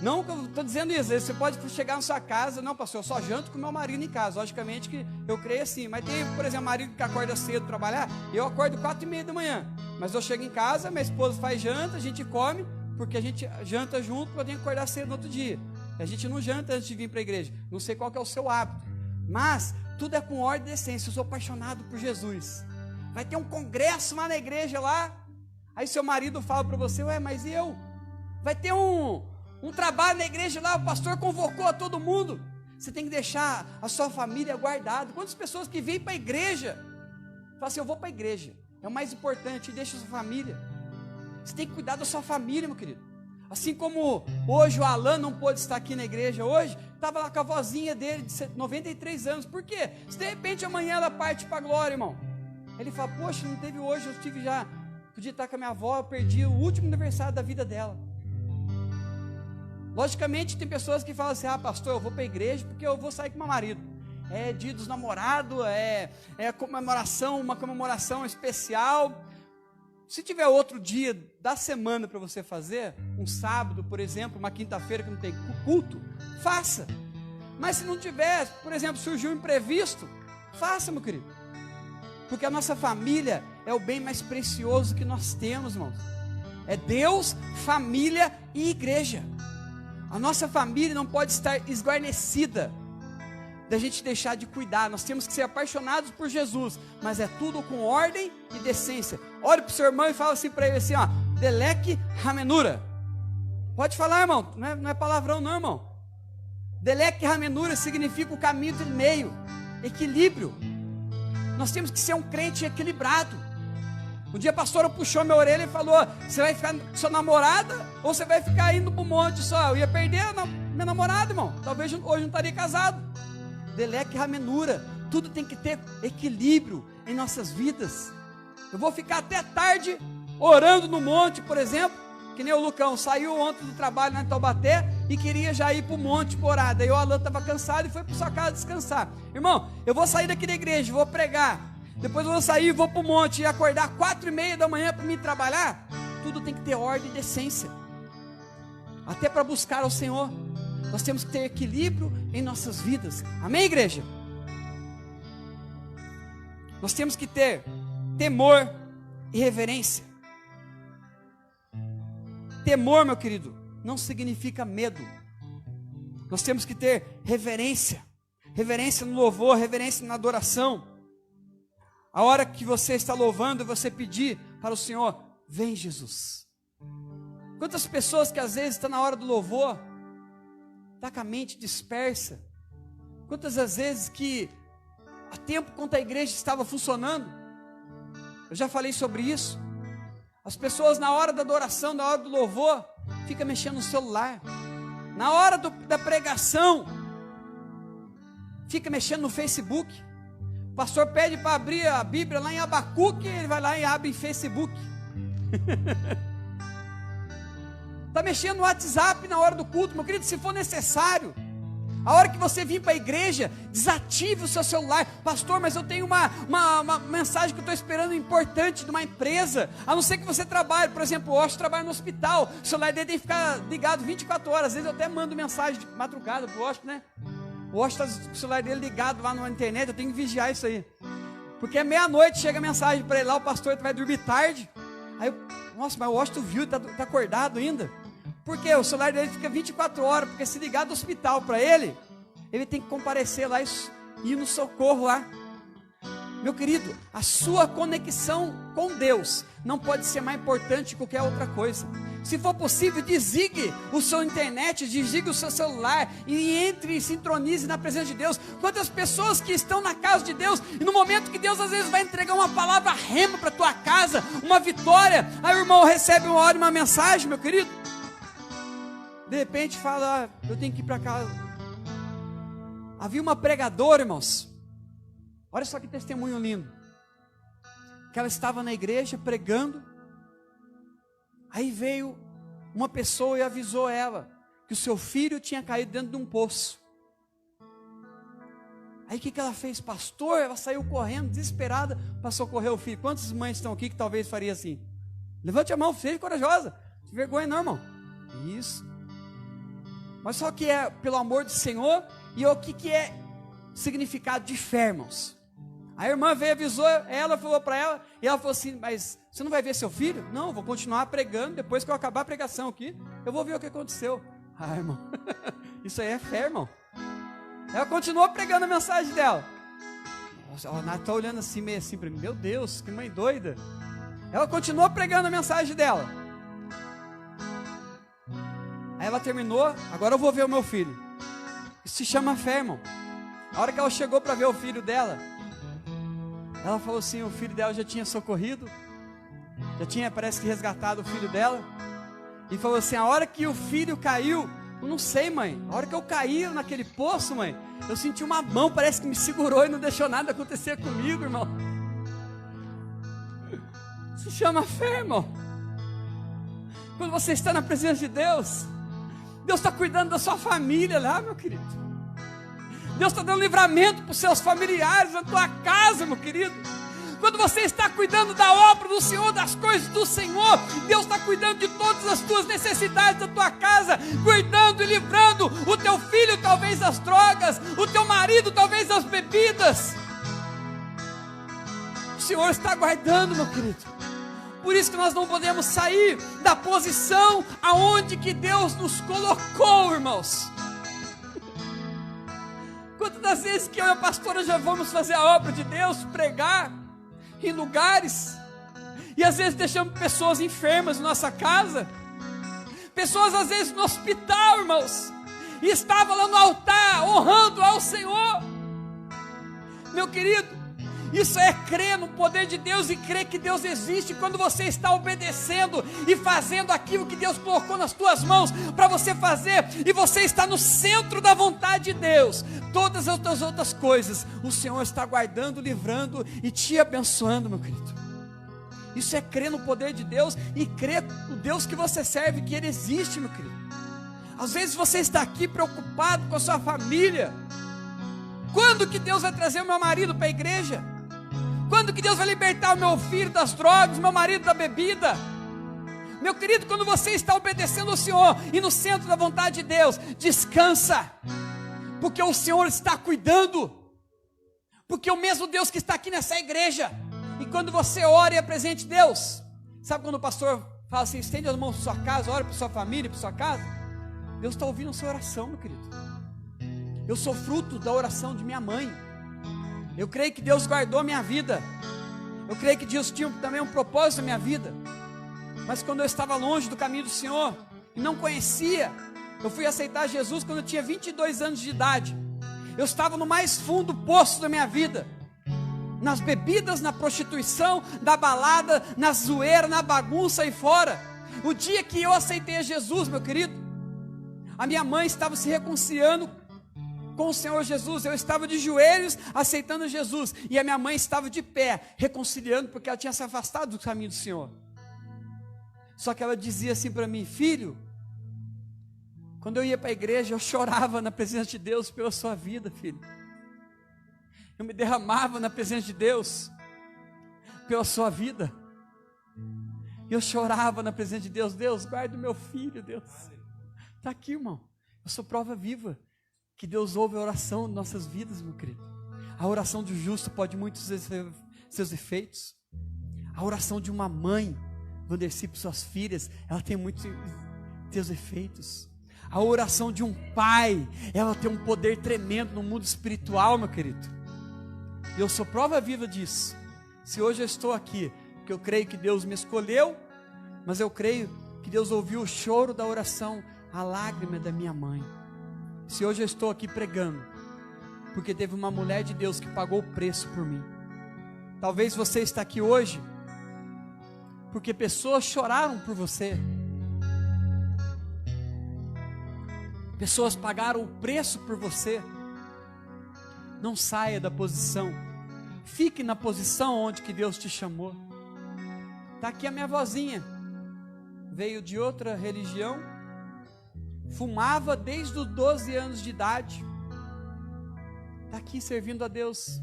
Não que eu estou dizendo isso, você pode chegar na sua casa, não, pastor, eu só janto com meu marido em casa. Logicamente que eu creio assim, mas tem, por exemplo, marido que acorda cedo para trabalhar, eu acordo 4h30 da manhã, mas eu chego em casa, minha esposa faz janta, a gente come, porque a gente janta junto, porque eu tenho que acordar cedo no outro dia. A gente não janta antes de vir para a igreja, não sei qual que é o seu hábito, mas tudo é com ordem e decência. Eu sou apaixonado por Jesus. Vai ter um congresso lá na igreja lá, aí seu marido fala para você, ué, mas e eu? Vai ter um trabalho na igreja lá, o pastor convocou a todo mundo. Você tem que deixar a sua família guardada. Quantas pessoas que vêm para a igreja falam assim, eu vou para a igreja, é o mais importante, deixa a sua família. Você tem que cuidar da sua família, meu querido. Assim como hoje o Alan não pôde estar aqui na igreja hoje, estava lá com a vozinha dele de 93 anos. Por quê? Se de repente amanhã ela parte para a glória, irmão, ele fala, poxa, não teve hoje, eu tive já, podia estar com a minha avó, eu perdi o último aniversário da vida dela. Logicamente tem pessoas que falam assim, pastor, eu vou para a igreja porque eu vou sair com meu marido. É dia dos namorados, é comemoração, uma comemoração especial. Se tiver outro dia da semana para você fazer, um sábado, por exemplo, uma quinta-feira que não tem culto, faça. Mas se não tiver, por exemplo, surgiu um imprevisto, faça, meu querido. Porque a nossa família é o bem mais precioso que nós temos, irmãos. É Deus, família e igreja. A nossa família não pode estar esguarnecida da gente deixar de cuidar. Nós temos que ser apaixonados por Jesus, mas é tudo com ordem e decência. Olhe para o seu irmão e fala assim para ele assim, ó, Delek Ramenura. Pode falar, irmão, não é palavrão não, irmão. Delek Ramenura significa o caminho do meio, equilíbrio. Nós temos que ser um crente equilibrado. Um dia a pastora puxou minha orelha e falou, você vai ficar com sua namorada ou você vai ficar indo para o monte só? Eu ia perder minha namorada, irmão. Talvez hoje não estaria casado. Delek Ramenura, tudo tem que ter equilíbrio em nossas vidas. Eu vou ficar até tarde orando no monte, por exemplo, que nem o Lucão saiu ontem do trabalho em Taubaté e queria já ir para o monte por orar. Daí o Alan estava cansado e foi para sua casa descansar. Irmão, eu vou sair daqui da igreja, vou pregar, depois eu vou sair, vou para o monte e acordar 4:30 da manhã para me trabalhar. Tudo tem que ter ordem e decência, até para buscar ao Senhor. Nós temos que ter equilíbrio em nossas vidas. Amém, igreja? Nós temos que ter temor e reverência. Temor, meu querido, não significa medo. Nós temos que ter reverência. Reverência no louvor, reverência na adoração. A hora que você está louvando, você pedir para o Senhor, vem Jesus. Quantas pessoas que às vezes estão na hora do louvor, está com a mente dispersa. Quantas as vezes que há tempo quando a igreja estava funcionando, eu já falei sobre isso. As pessoas na hora da adoração, na hora do louvor, ficam mexendo no celular. Na hora da pregação, fica mexendo no Facebook. O pastor pede para abrir a Bíblia lá em Abacuque, ele vai lá e abre em Facebook. Está mexendo no WhatsApp na hora do culto, meu querido, se for necessário. A hora que você vir para a igreja, desative o seu celular. Pastor, mas eu tenho uma mensagem que eu estou esperando importante de uma empresa. A não ser que você trabalhe, por exemplo, o Osh trabalha no hospital. O celular dele tem que ficar ligado 24 horas. Às vezes eu até mando mensagem de madrugada para o Osh, né? O Osh está com o celular dele ligado lá na internet, eu tenho que vigiar isso aí. Porque é meia-noite, chega a mensagem para ele lá, o pastor vai dormir tarde. Aí eu, nossa, mas o Osh tu viu, está acordado ainda? Porque o celular dele fica 24 horas, porque se ligar do hospital para ele tem que comparecer lá e ir no socorro lá. Meu querido, a sua conexão com Deus não pode ser mais importante que qualquer outra coisa. Se for possível, desligue o seu internet, desligue o seu celular e entre e sintonize na presença de Deus. Quantas pessoas que estão na casa de Deus e no momento que Deus às vezes vai entregar uma palavra rema para tua casa, uma vitória, aí o irmão recebe uma hora uma mensagem, meu querido, de repente fala, eu tenho que ir para casa. Havia uma pregadora, irmãos, olha só que testemunho lindo, que ela estava na igreja pregando, aí veio uma pessoa e avisou ela, que o seu filho tinha caído dentro de um poço. Aí o que ela fez? Pastor, ela saiu correndo, desesperada, para socorrer o filho. Quantas mães estão aqui que talvez faria assim? Levante a mão, seja corajosa, não tem vergonha não, irmão. Isso. Mas só que é pelo amor do Senhor. E o que é significado de fé, irmãos? A irmã veio, avisou ela, falou para ela, e ela falou assim, mas você não vai ver seu filho? Não, eu vou continuar pregando, depois que eu acabar a pregação aqui, eu vou ver o que aconteceu. Ah, irmão, isso aí é fé, irmão. Ela continuou pregando a mensagem dela. Nossa, a Nath está olhando assim, meio assim para mim, meu Deus, que mãe doida. Ela continuou pregando a mensagem dela. Aí ela terminou, agora eu vou ver o meu filho. Isso se chama fé, irmão. A hora que ela chegou para ver o filho dela, ela falou assim, o filho dela já tinha socorrido, já tinha, parece que resgatado o filho dela, e falou assim, a hora que o filho caiu, eu não sei, mãe, a hora que eu caí naquele poço, mãe, eu senti uma mão, parece que me segurou e não deixou nada acontecer comigo, irmão. Se chama fé, irmão. Quando você está na presença de Deus, Deus está cuidando da sua família lá, meu querido. Deus está dando livramento para os seus familiares, na tua casa, meu querido. Quando você está cuidando da obra do Senhor, das coisas do Senhor, Deus está cuidando de todas as tuas necessidades da tua casa, cuidando e livrando o teu filho talvez das drogas, o teu marido talvez das bebidas. O Senhor está guardando, meu querido. Por isso que nós não podemos sair da posição aonde que Deus nos colocou, irmãos. Quantas das vezes que eu e a pastora já vamos fazer a obra de Deus, pregar em lugares, e às vezes deixamos pessoas enfermas na nossa casa, pessoas às vezes no hospital, irmãos, e estava lá no altar, honrando ao Senhor. Meu querido, isso é crer no poder de Deus e crer que Deus existe quando você está obedecendo e fazendo aquilo que Deus colocou nas tuas mãos para você fazer, e você está no centro da vontade de Deus. Todas as outras coisas, o Senhor está guardando, livrando e te abençoando, meu querido. Isso é crer no poder de Deus e crer no Deus que você serve, que Ele existe, meu querido. Às vezes você está aqui preocupado com a sua família. Quando que Deus vai trazer o meu marido para a igreja? Quando que Deus vai libertar o meu filho das drogas, o meu marido da bebida? Meu querido, quando você está obedecendo ao Senhor e no centro da vontade de Deus, descansa, porque o Senhor está cuidando, porque o mesmo Deus que está aqui nessa igreja, e quando você ora e apresente Deus, sabe quando o pastor fala assim, estende as mãos para sua casa, ora para sua família, para sua casa, Deus está ouvindo a sua oração, meu querido. Eu sou fruto da oração de minha mãe. Eu creio que Deus guardou a minha vida. Eu creio que Deus tinha também um propósito na minha vida. Mas quando eu estava longe do caminho do Senhor e não conhecia, eu fui aceitar Jesus quando eu tinha 22 anos de idade. Eu estava no mais fundo do poço da minha vida, nas bebidas, na prostituição, na balada, na zoeira, na bagunça aí fora. O dia que eu aceitei a Jesus, meu querido, a minha mãe estava se reconciliando com o Senhor Jesus. Eu estava de joelhos aceitando Jesus, e a minha mãe estava de pé reconciliando, porque ela tinha se afastado do caminho do Senhor. Só que ela dizia assim para mim, filho, quando eu ia para a igreja eu chorava na presença de Deus pela sua vida, filho. Eu me derramava na presença de Deus pela sua vida. Eu chorava na presença de Deus. Deus, guarda o meu filho, Deus. Está aqui, irmão. Eu sou prova viva que Deus ouve a oração de nossas vidas, meu querido. A oração do justo pode muitos seus efeitos. A oração de uma mãe, Vandercy, para suas filhas, ela tem muitos seus efeitos. A oração de um pai, ela tem um poder tremendo no mundo espiritual, meu querido. E eu sou prova viva disso. Se hoje eu estou aqui, porque eu creio que Deus me escolheu, mas eu creio que Deus ouviu o choro da oração, a lágrima da minha mãe. Se hoje eu estou aqui pregando, porque teve uma mulher de Deus que pagou o preço por mim. Talvez você está aqui hoje porque pessoas choraram por você. Pessoas pagaram o preço por você. Não saia da posição. Fique na posição onde que Deus te chamou. Está aqui a minha vozinha. Veio de outra religião. Fumava desde os 12 anos de idade. Está aqui servindo a Deus.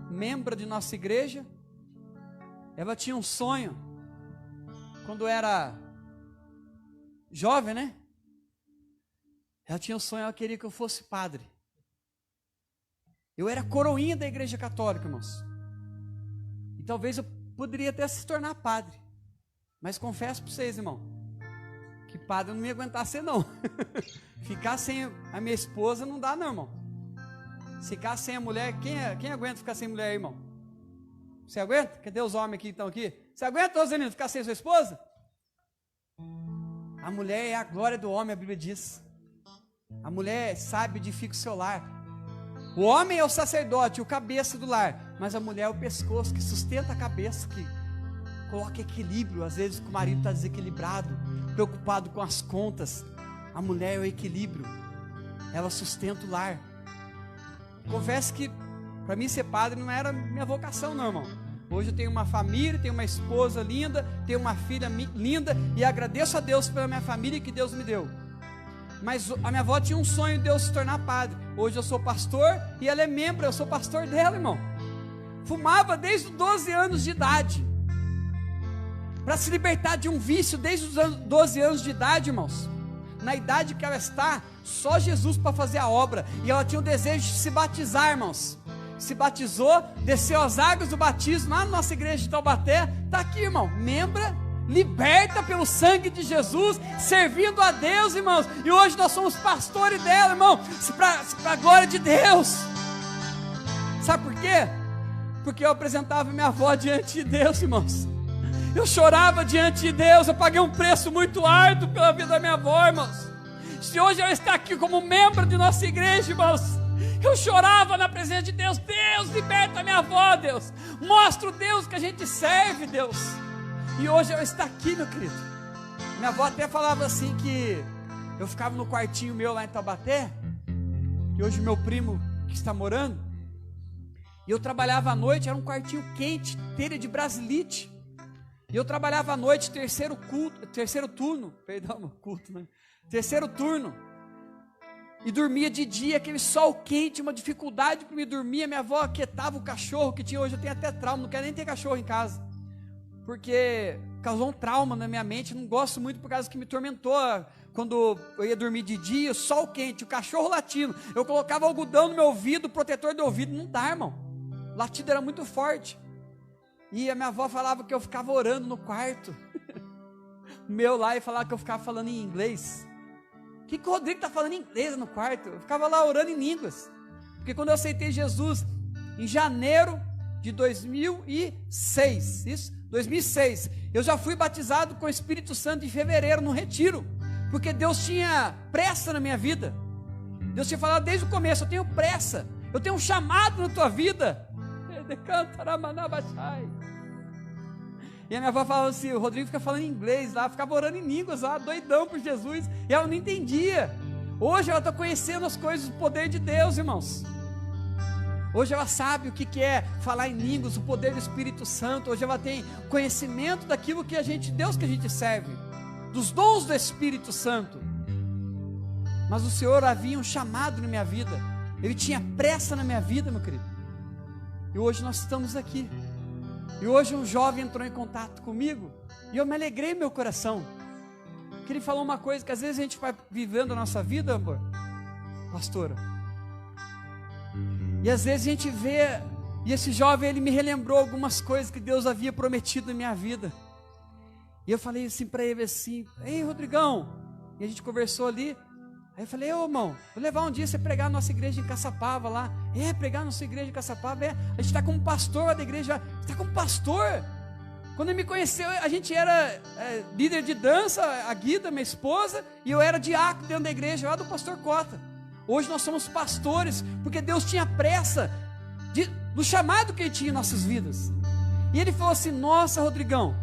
Membro de nossa igreja. Ela tinha um sonho. Quando era jovem, né? Ela tinha um sonho, ela queria que eu fosse padre. Eu era coroinha da igreja católica, irmãos. E talvez eu poderia até se tornar padre. Mas confesso para vocês, irmão, que padre eu não ia aguentar ser, não. Ficar sem a minha esposa não dá, não, irmão. Ficar sem a mulher, quem aguenta ficar sem mulher aí, irmão? Você aguenta? Cadê os homens que estão aqui? Você aguenta, Roselino, ficar sem sua esposa? A mulher é a glória do homem, a Bíblia diz. A mulher sabe edifica o seu lar. O homem é o sacerdote, o cabeça do lar, mas a mulher é o pescoço que sustenta a cabeça, que coloca equilíbrio. Às vezes o marido está desequilibrado, preocupado com as contas. A mulher é o equilíbrio, ela sustenta o lar. Confesso que para mim ser padre não era minha vocação, não, irmão. Hoje eu tenho uma família, tenho uma esposa linda, tenho uma filha linda, e agradeço a Deus pela minha família que Deus me deu. Mas a minha avó tinha um sonho de Deus se tornar padre. Hoje eu sou pastor e ela é membro, eu sou pastor dela, irmão. Fumava desde os 12 anos de idade. Para se libertar de um vício desde os 12 anos de idade, irmãos. Na idade que ela está, só Jesus para fazer a obra. E ela tinha o desejo de se batizar, irmãos. se batizou, desceu as águas do batismo lá na nossa igreja de Taubaté, está aqui, irmão, membra, liberta pelo sangue de Jesus, servindo a Deus, irmãos, e hoje nós somos pastores dela, irmão, para a glória de Deus. Sabe por quê? Porque eu apresentava minha avó diante de Deus, irmãos. Eu chorava diante de Deus, eu paguei um preço muito árduo pela vida da minha avó, irmãos. Se hoje ela está aqui como membro de nossa igreja, irmãos, eu chorava na presença de Deus. Deus, liberta a minha avó, Deus. Mostra o Deus que a gente serve, Deus. E hoje ela está aqui, meu querido. Minha avó até falava assim que eu ficava no quartinho meu lá em Taubaté, que hoje meu primo que está morando, e eu trabalhava à noite, era um quartinho quente, telha de brasilite. E eu trabalhava à noite, terceiro turno, e dormia de dia, aquele sol quente, uma dificuldade para me dormir. A minha avó aquietava o cachorro que tinha, hoje eu tenho até trauma, não quero nem ter cachorro em casa, porque causou um trauma na minha mente, não gosto muito por causa que me tormentou, quando eu ia dormir de dia, sol quente, o cachorro latindo, eu colocava algodão no meu ouvido, protetor do ouvido, não dá, irmão, o latido era muito forte. E a minha avó falava que eu ficava orando no quarto meu lá, e falava que eu ficava falando em inglês. O que o Rodrigo está falando em inglês no quarto? Eu ficava lá orando em línguas, porque quando eu aceitei Jesus em janeiro de 2006, eu já fui batizado com o Espírito Santo em fevereiro, no retiro, porque Deus tinha pressa na minha vida. Deus tinha falado desde o começo: eu tenho pressa, eu tenho um chamado na tua vida. E a minha avó falava assim: o Rodrigo fica falando inglês lá, ficava orando em línguas lá, doidão por Jesus, e ela não entendia. Hoje ela está conhecendo as coisas do poder de Deus, irmãos. Hoje ela sabe o que é falar em línguas, o poder do Espírito Santo. Hoje ela tem conhecimento daquilo que Deus que a gente serve, dos dons do Espírito Santo. Mas o Senhor havia um chamado na minha vida, Ele tinha pressa na minha vida, meu querido. E hoje nós estamos aqui. E hoje um jovem entrou em contato comigo, e eu me alegrei no meu coração, que ele falou uma coisa que às vezes a gente vai vivendo a nossa vida, amor, pastora, e às vezes a gente vê, e esse jovem, ele me relembrou algumas coisas que Deus havia prometido na minha vida. E eu falei assim para ele assim: ei, Rodrigão, e a gente conversou ali. Aí eu falei: ô, irmão, vou levar um dia você pregar na nossa igreja em Caçapava lá. Pregar na nossa igreja em Caçapava, a gente está como pastor lá da igreja. Está como pastor. Quando ele me conheceu, a gente era líder de dança, a Guida, minha esposa, e eu era diácono dentro da igreja lá do pastor Cota. Hoje nós somos pastores, porque Deus tinha pressa do chamado que Ele tinha em nossas vidas. E Ele falou assim: nossa, Rodrigão,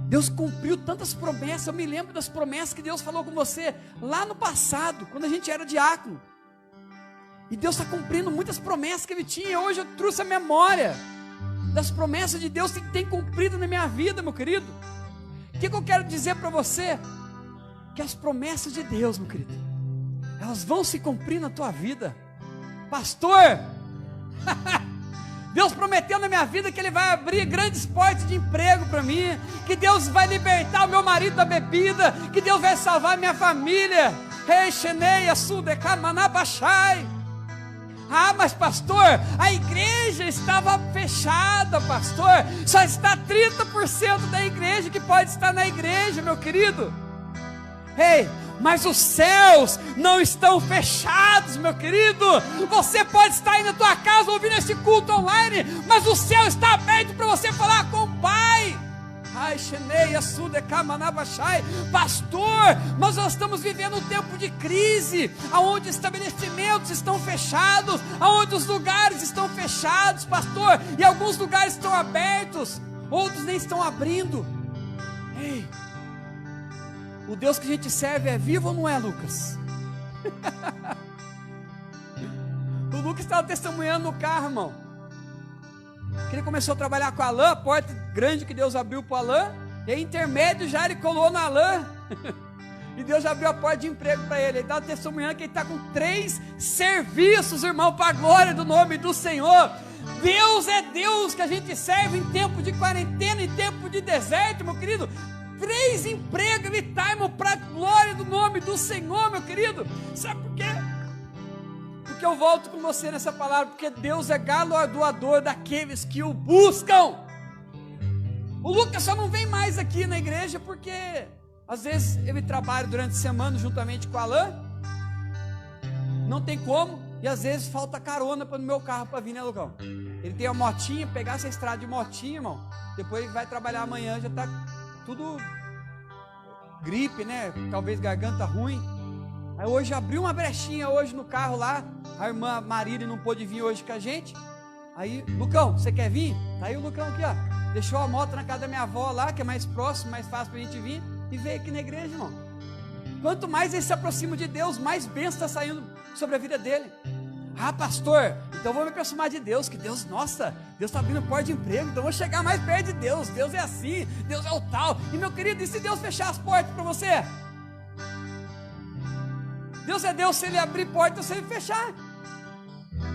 Deus cumpriu tantas promessas. Eu me lembro das promessas que Deus falou com você lá no passado, quando a gente era diácono. E Deus está cumprindo muitas promessas que Ele tinha. Hoje eu trouxe a memória das promessas de Deus que tem cumprido na minha vida, meu querido. O que eu quero dizer para você? Que as promessas de Deus, meu querido, elas vão se cumprir na tua vida. Pastor, Deus prometeu na minha vida que Ele vai abrir grandes portas de emprego para mim, que Deus vai libertar o meu marido da bebida, que Deus vai salvar a minha família. Mas pastor, a igreja estava fechada, pastor, só está 30% da igreja que pode estar na igreja, meu querido. Mas os céus não estão fechados, meu querido. Você pode estar aí na tua casa ouvindo esse culto online, mas o céu está aberto para você falar com o Pai. Pastor, mas nós estamos vivendo um tempo de crise, onde estabelecimentos estão fechados, onde os lugares estão fechados, pastor, e alguns lugares estão abertos, outros nem estão abrindo. O Deus que a gente serve é vivo ou não é, Lucas? O Lucas estava testemunhando no carro, irmão, que ele começou a trabalhar com a Alain, a porta grande que Deus abriu para o Alain, e aí intermédio já ele colou na Alain, e Deus já abriu a porta de emprego para ele. Ele estava testemunhando que ele está com 3 serviços, irmão, para a glória do nome do Senhor. Deus é Deus que a gente serve em tempo de quarentena, em tempo de deserto, meu querido. 3 empregos Ele está, irmão, para a glória do nome do Senhor, meu querido. Sabe por quê? que eu volto com você nessa palavra, porque Deus é galardoador daqueles que o buscam. O Lucas só não vem mais aqui na igreja porque às vezes ele trabalha durante a semana juntamente com o Alan, não tem como, e às vezes falta carona no meu carro para vir, né, Lucão? Ele tem a motinha, pegar essa estrada de motinha, irmão, depois ele vai trabalhar amanhã, já está tudo gripe, né? Talvez garganta ruim. Aí hoje abriu uma brechinha hoje no carro lá, a irmã Marília não pôde vir hoje com a gente. Aí, Lucão, você quer vir? Tá aí o Lucão aqui, ó. Deixou a moto na casa da minha avó lá, que é mais próximo, mais fácil pra gente vir, e veio aqui na igreja, irmão. Quanto mais ele se aproxima de Deus, mais bênção está saindo sobre a vida dele. Ah, pastor, então vou me aproximar de Deus, que Deus, nossa, Deus está abrindo porta de emprego, então vou chegar mais perto de Deus. Deus é assim, Deus é o tal. E meu querido, e se Deus fechar as portas para você? Deus é Deus se ele abrir porta ou se ele fechar.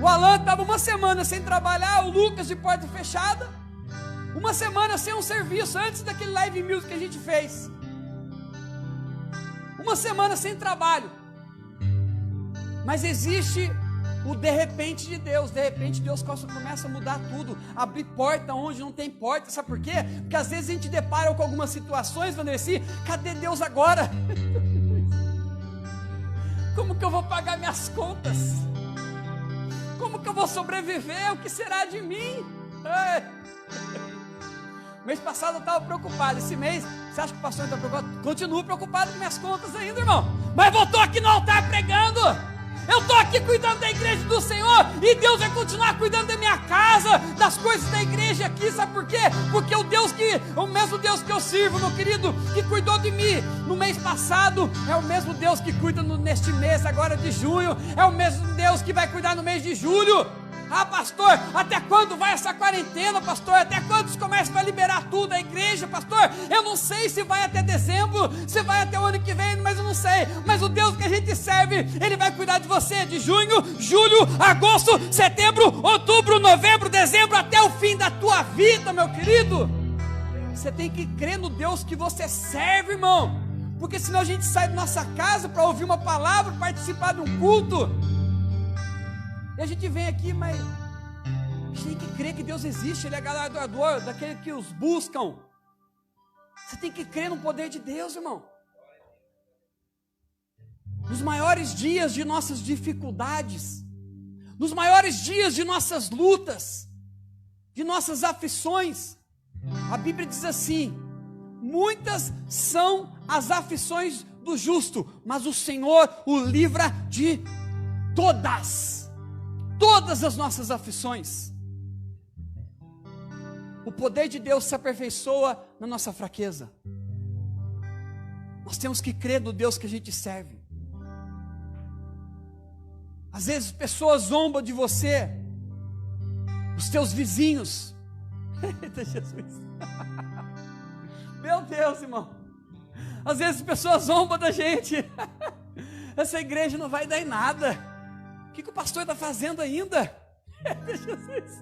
O Alan estava uma semana sem trabalhar, o Lucas de porta fechada, uma semana sem um serviço, antes daquele live music que a gente fez, uma semana sem trabalho. Mas existe o de repente de Deus. De repente Deus começa a mudar tudo, abrir porta onde não tem porta. Sabe por quê? Porque às vezes a gente depara com algumas situações, Vanessa, cadê Deus agora? Como que eu vou pagar minhas contas? Como que eu vou sobreviver? O que será de mim? Mês passado eu estava preocupado. Esse mês, você acha que o pastor está preocupado? Continuo preocupado com minhas contas ainda, irmão. Mas eu estou aqui no altar pregando. Eu estou aqui cuidando da igreja do Senhor, e Deus vai continuar cuidando da minha casa, das coisas da igreja aqui. Sabe por quê? Porque o mesmo Deus que eu sirvo, meu querido, que cuidou de mim no mês passado, é o mesmo Deus que cuida neste mês agora de junho, é o mesmo Deus que vai cuidar no mês de julho. Ah, pastor, até quando vai essa quarentena, pastor? Até quando os comércios vai liberar tudo, a igreja, pastor? Eu não sei se vai até dezembro, se vai até o ano que vem, mas eu não sei. Mas o Deus que a gente serve, Ele vai cuidar de você de junho, julho, agosto, setembro, outubro, novembro, dezembro, até o fim da tua vida, meu querido. Você tem que crer no Deus que você serve, irmão, porque senão a gente sai da nossa casa para ouvir uma palavra, participar de um culto, e a gente vem aqui, mas a gente tem que crer que Deus existe, Ele é galardoador daqueles que os buscam. Você tem que crer no poder de Deus, irmão. Nos maiores dias de nossas dificuldades, nos maiores dias de nossas lutas, de nossas aflições, a Bíblia diz assim: muitas são as aflições do justo, mas o Senhor o livra de todas as nossas aflições. O poder de Deus se aperfeiçoa na nossa fraqueza. Nós temos que crer no Deus que a gente serve. Às vezes pessoas zombam de você, os teus vizinhos. Eita Jesus. Meu Deus, irmão. Às vezes pessoas zombam da gente. Essa igreja não vai dar em nada. O que o pastor está fazendo ainda? Jesus.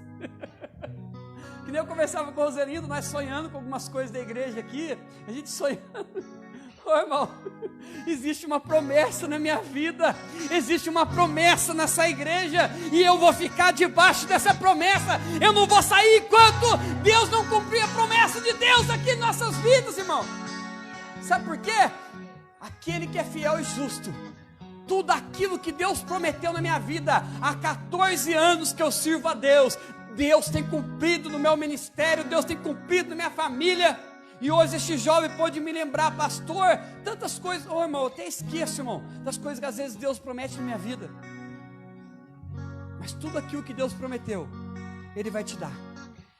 Que nem eu conversava com o Roselindo, nós sonhando com algumas coisas da igreja aqui, a gente sonhando. Ô irmão, existe uma promessa na minha vida, existe uma promessa nessa igreja, e eu vou ficar debaixo dessa promessa, eu não vou sair enquanto Deus não cumprir a promessa de Deus aqui em nossas vidas, irmão. Sabe por quê? Aquele que é fiel e justo, tudo aquilo que Deus prometeu na minha vida, há 14 anos que eu sirvo a Deus, Deus tem cumprido no meu ministério, Deus tem cumprido na minha família. E hoje este jovem pôde me lembrar, pastor, tantas coisas, irmão, eu até esqueço, irmão, das coisas que às vezes Deus promete na minha vida. Mas tudo aquilo que Deus prometeu, Ele vai te dar.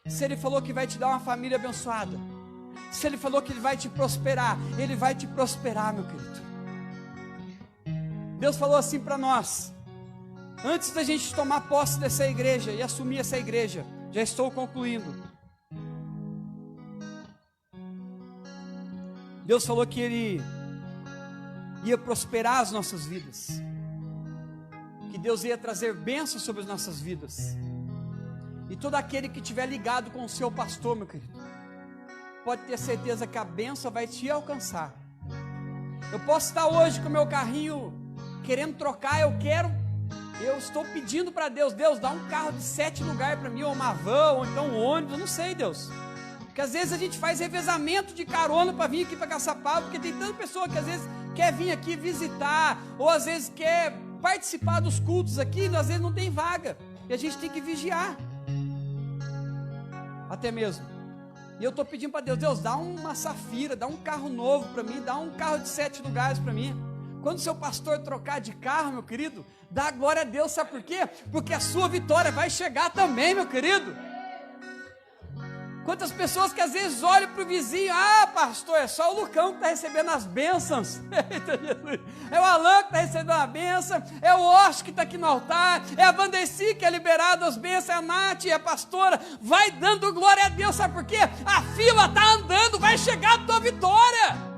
Se Ele falou que vai te dar uma família abençoada, se Ele falou que Ele vai te prosperar, Ele vai te prosperar, meu querido. Deus falou assim para nós, antes da gente tomar posse dessa igreja e assumir essa igreja, já estou concluindo. Deus falou que Ele ia prosperar as nossas vidas, que Deus ia trazer bênçãos sobre as nossas vidas, e todo aquele que estiver ligado com o seu pastor, meu querido, pode ter certeza que a bênção vai te alcançar. Eu posso estar hoje com o meu carrinho querendo trocar, eu quero, Eu estou pedindo para Deus, Deus, dá um carro de 7 lugares para mim, ou uma van, ou então um ônibus, eu não sei, Deus. Porque às vezes a gente faz revezamento de carona para vir aqui para Caçapava, porque tem tanta pessoa que às vezes quer vir aqui visitar, ou às vezes quer participar dos cultos aqui, às vezes não tem vaga, e a gente tem que vigiar, até mesmo. E eu estou pedindo para Deus, Deus, dá uma Safira, dá um carro novo para mim, dá um carro de 7 lugares para mim. Quando o seu pastor trocar de carro, meu querido, dá glória a Deus, sabe por quê? Porque a sua vitória vai chegar também, meu querido. Quantas pessoas que às vezes olham para o vizinho, pastor, é só o Lucão que está recebendo as bênçãos, é o Alan que está recebendo a bênção, é o Osh que está aqui no altar, é a Vandeci que é liberado as bênçãos, é a Nath, é a pastora, vai dando glória a Deus, sabe por quê? A fila está andando, vai chegar a tua vitória.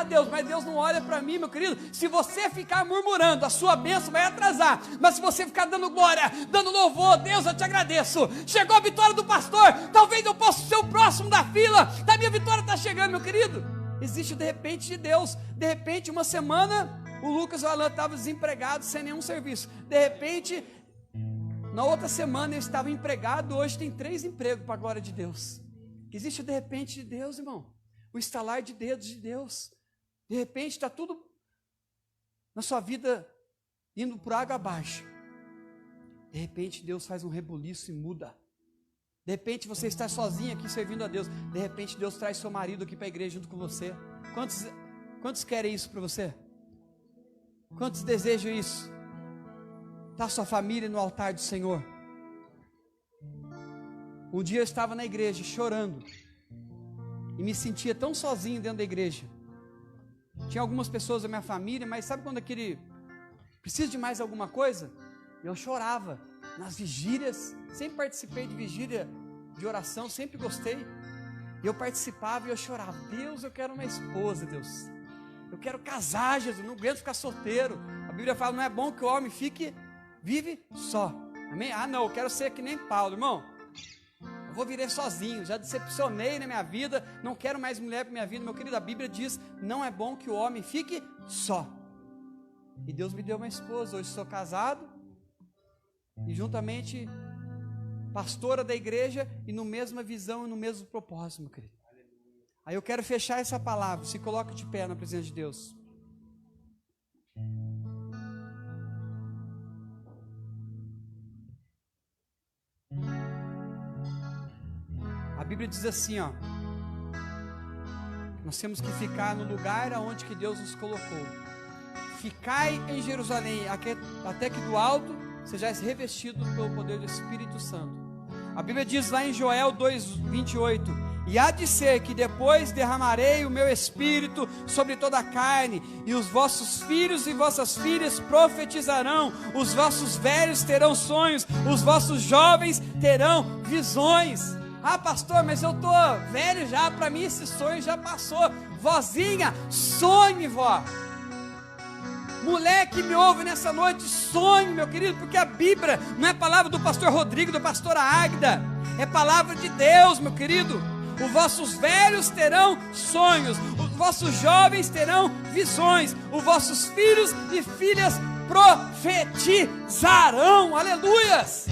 Deus, mas Deus não olha para mim, meu querido. Se você ficar murmurando, a sua bênção vai atrasar. Mas se você ficar dando glória, dando louvor, Deus, eu te agradeço. Chegou a vitória do pastor, talvez eu possa ser o próximo da fila. Da minha vitória está chegando, meu querido. Existe o de repente de Deus. De repente, uma semana, o Lucas e o Alan estavam desempregados, sem nenhum serviço. De repente, na outra semana, eles estavam empregados. Hoje tem 3 empregos para a glória de Deus. Existe o de repente de Deus, irmão. O estalar de dedos de Deus. De repente está tudo na sua vida indo por água abaixo. De repente Deus faz um rebuliço e muda. De repente você está sozinho aqui servindo a Deus. De repente Deus traz seu marido aqui para a igreja junto com você. Quantos querem isso para você? Quantos desejam isso? Está sua família no altar do Senhor. Um dia eu estava na igreja chorando. E me sentia tão sozinho dentro da igreja. Tinha algumas pessoas da minha família, mas sabe quando aquele precisa de mais alguma coisa? Eu chorava nas vigílias, sempre participei de vigília de oração, sempre gostei. E eu participava e eu chorava, Deus, eu quero uma esposa, Deus. Eu quero casar, Jesus, não aguento ficar solteiro. A Bíblia fala, não é bom que o homem vive só. Amém? Não, eu quero ser que nem Paulo, irmão. Eu vou viver sozinho, já decepcionei na minha vida, não quero mais mulher para minha vida, meu querido, a Bíblia diz, não é bom que o homem fique só. E Deus me deu uma esposa, hoje sou casado, e juntamente pastora da igreja, e no mesma visão e no mesmo propósito, meu querido. Aí eu quero fechar essa palavra, se coloque de pé na presença de Deus. A Bíblia diz assim, nós temos que ficar no lugar aonde que Deus nos colocou. Ficai em Jerusalém, até que do alto sejais revestido pelo poder do Espírito Santo. A Bíblia diz lá em Joel 2:28, e há de ser que depois derramarei o meu Espírito sobre toda a carne, e os vossos filhos e vossas filhas profetizarão, os vossos velhos terão sonhos, os vossos jovens terão visões. Pastor, mas eu estou velho já, para mim esse sonho já passou. Vozinha, sonhe, vó. Mulher que me ouve nessa noite, sonhe, meu querido, porque a Bíblia não é palavra do pastor Rodrigo, da pastora Águida, é palavra de Deus, meu querido. Os vossos velhos terão sonhos, os vossos jovens terão visões, os vossos filhos e filhas profetizarão, aleluias.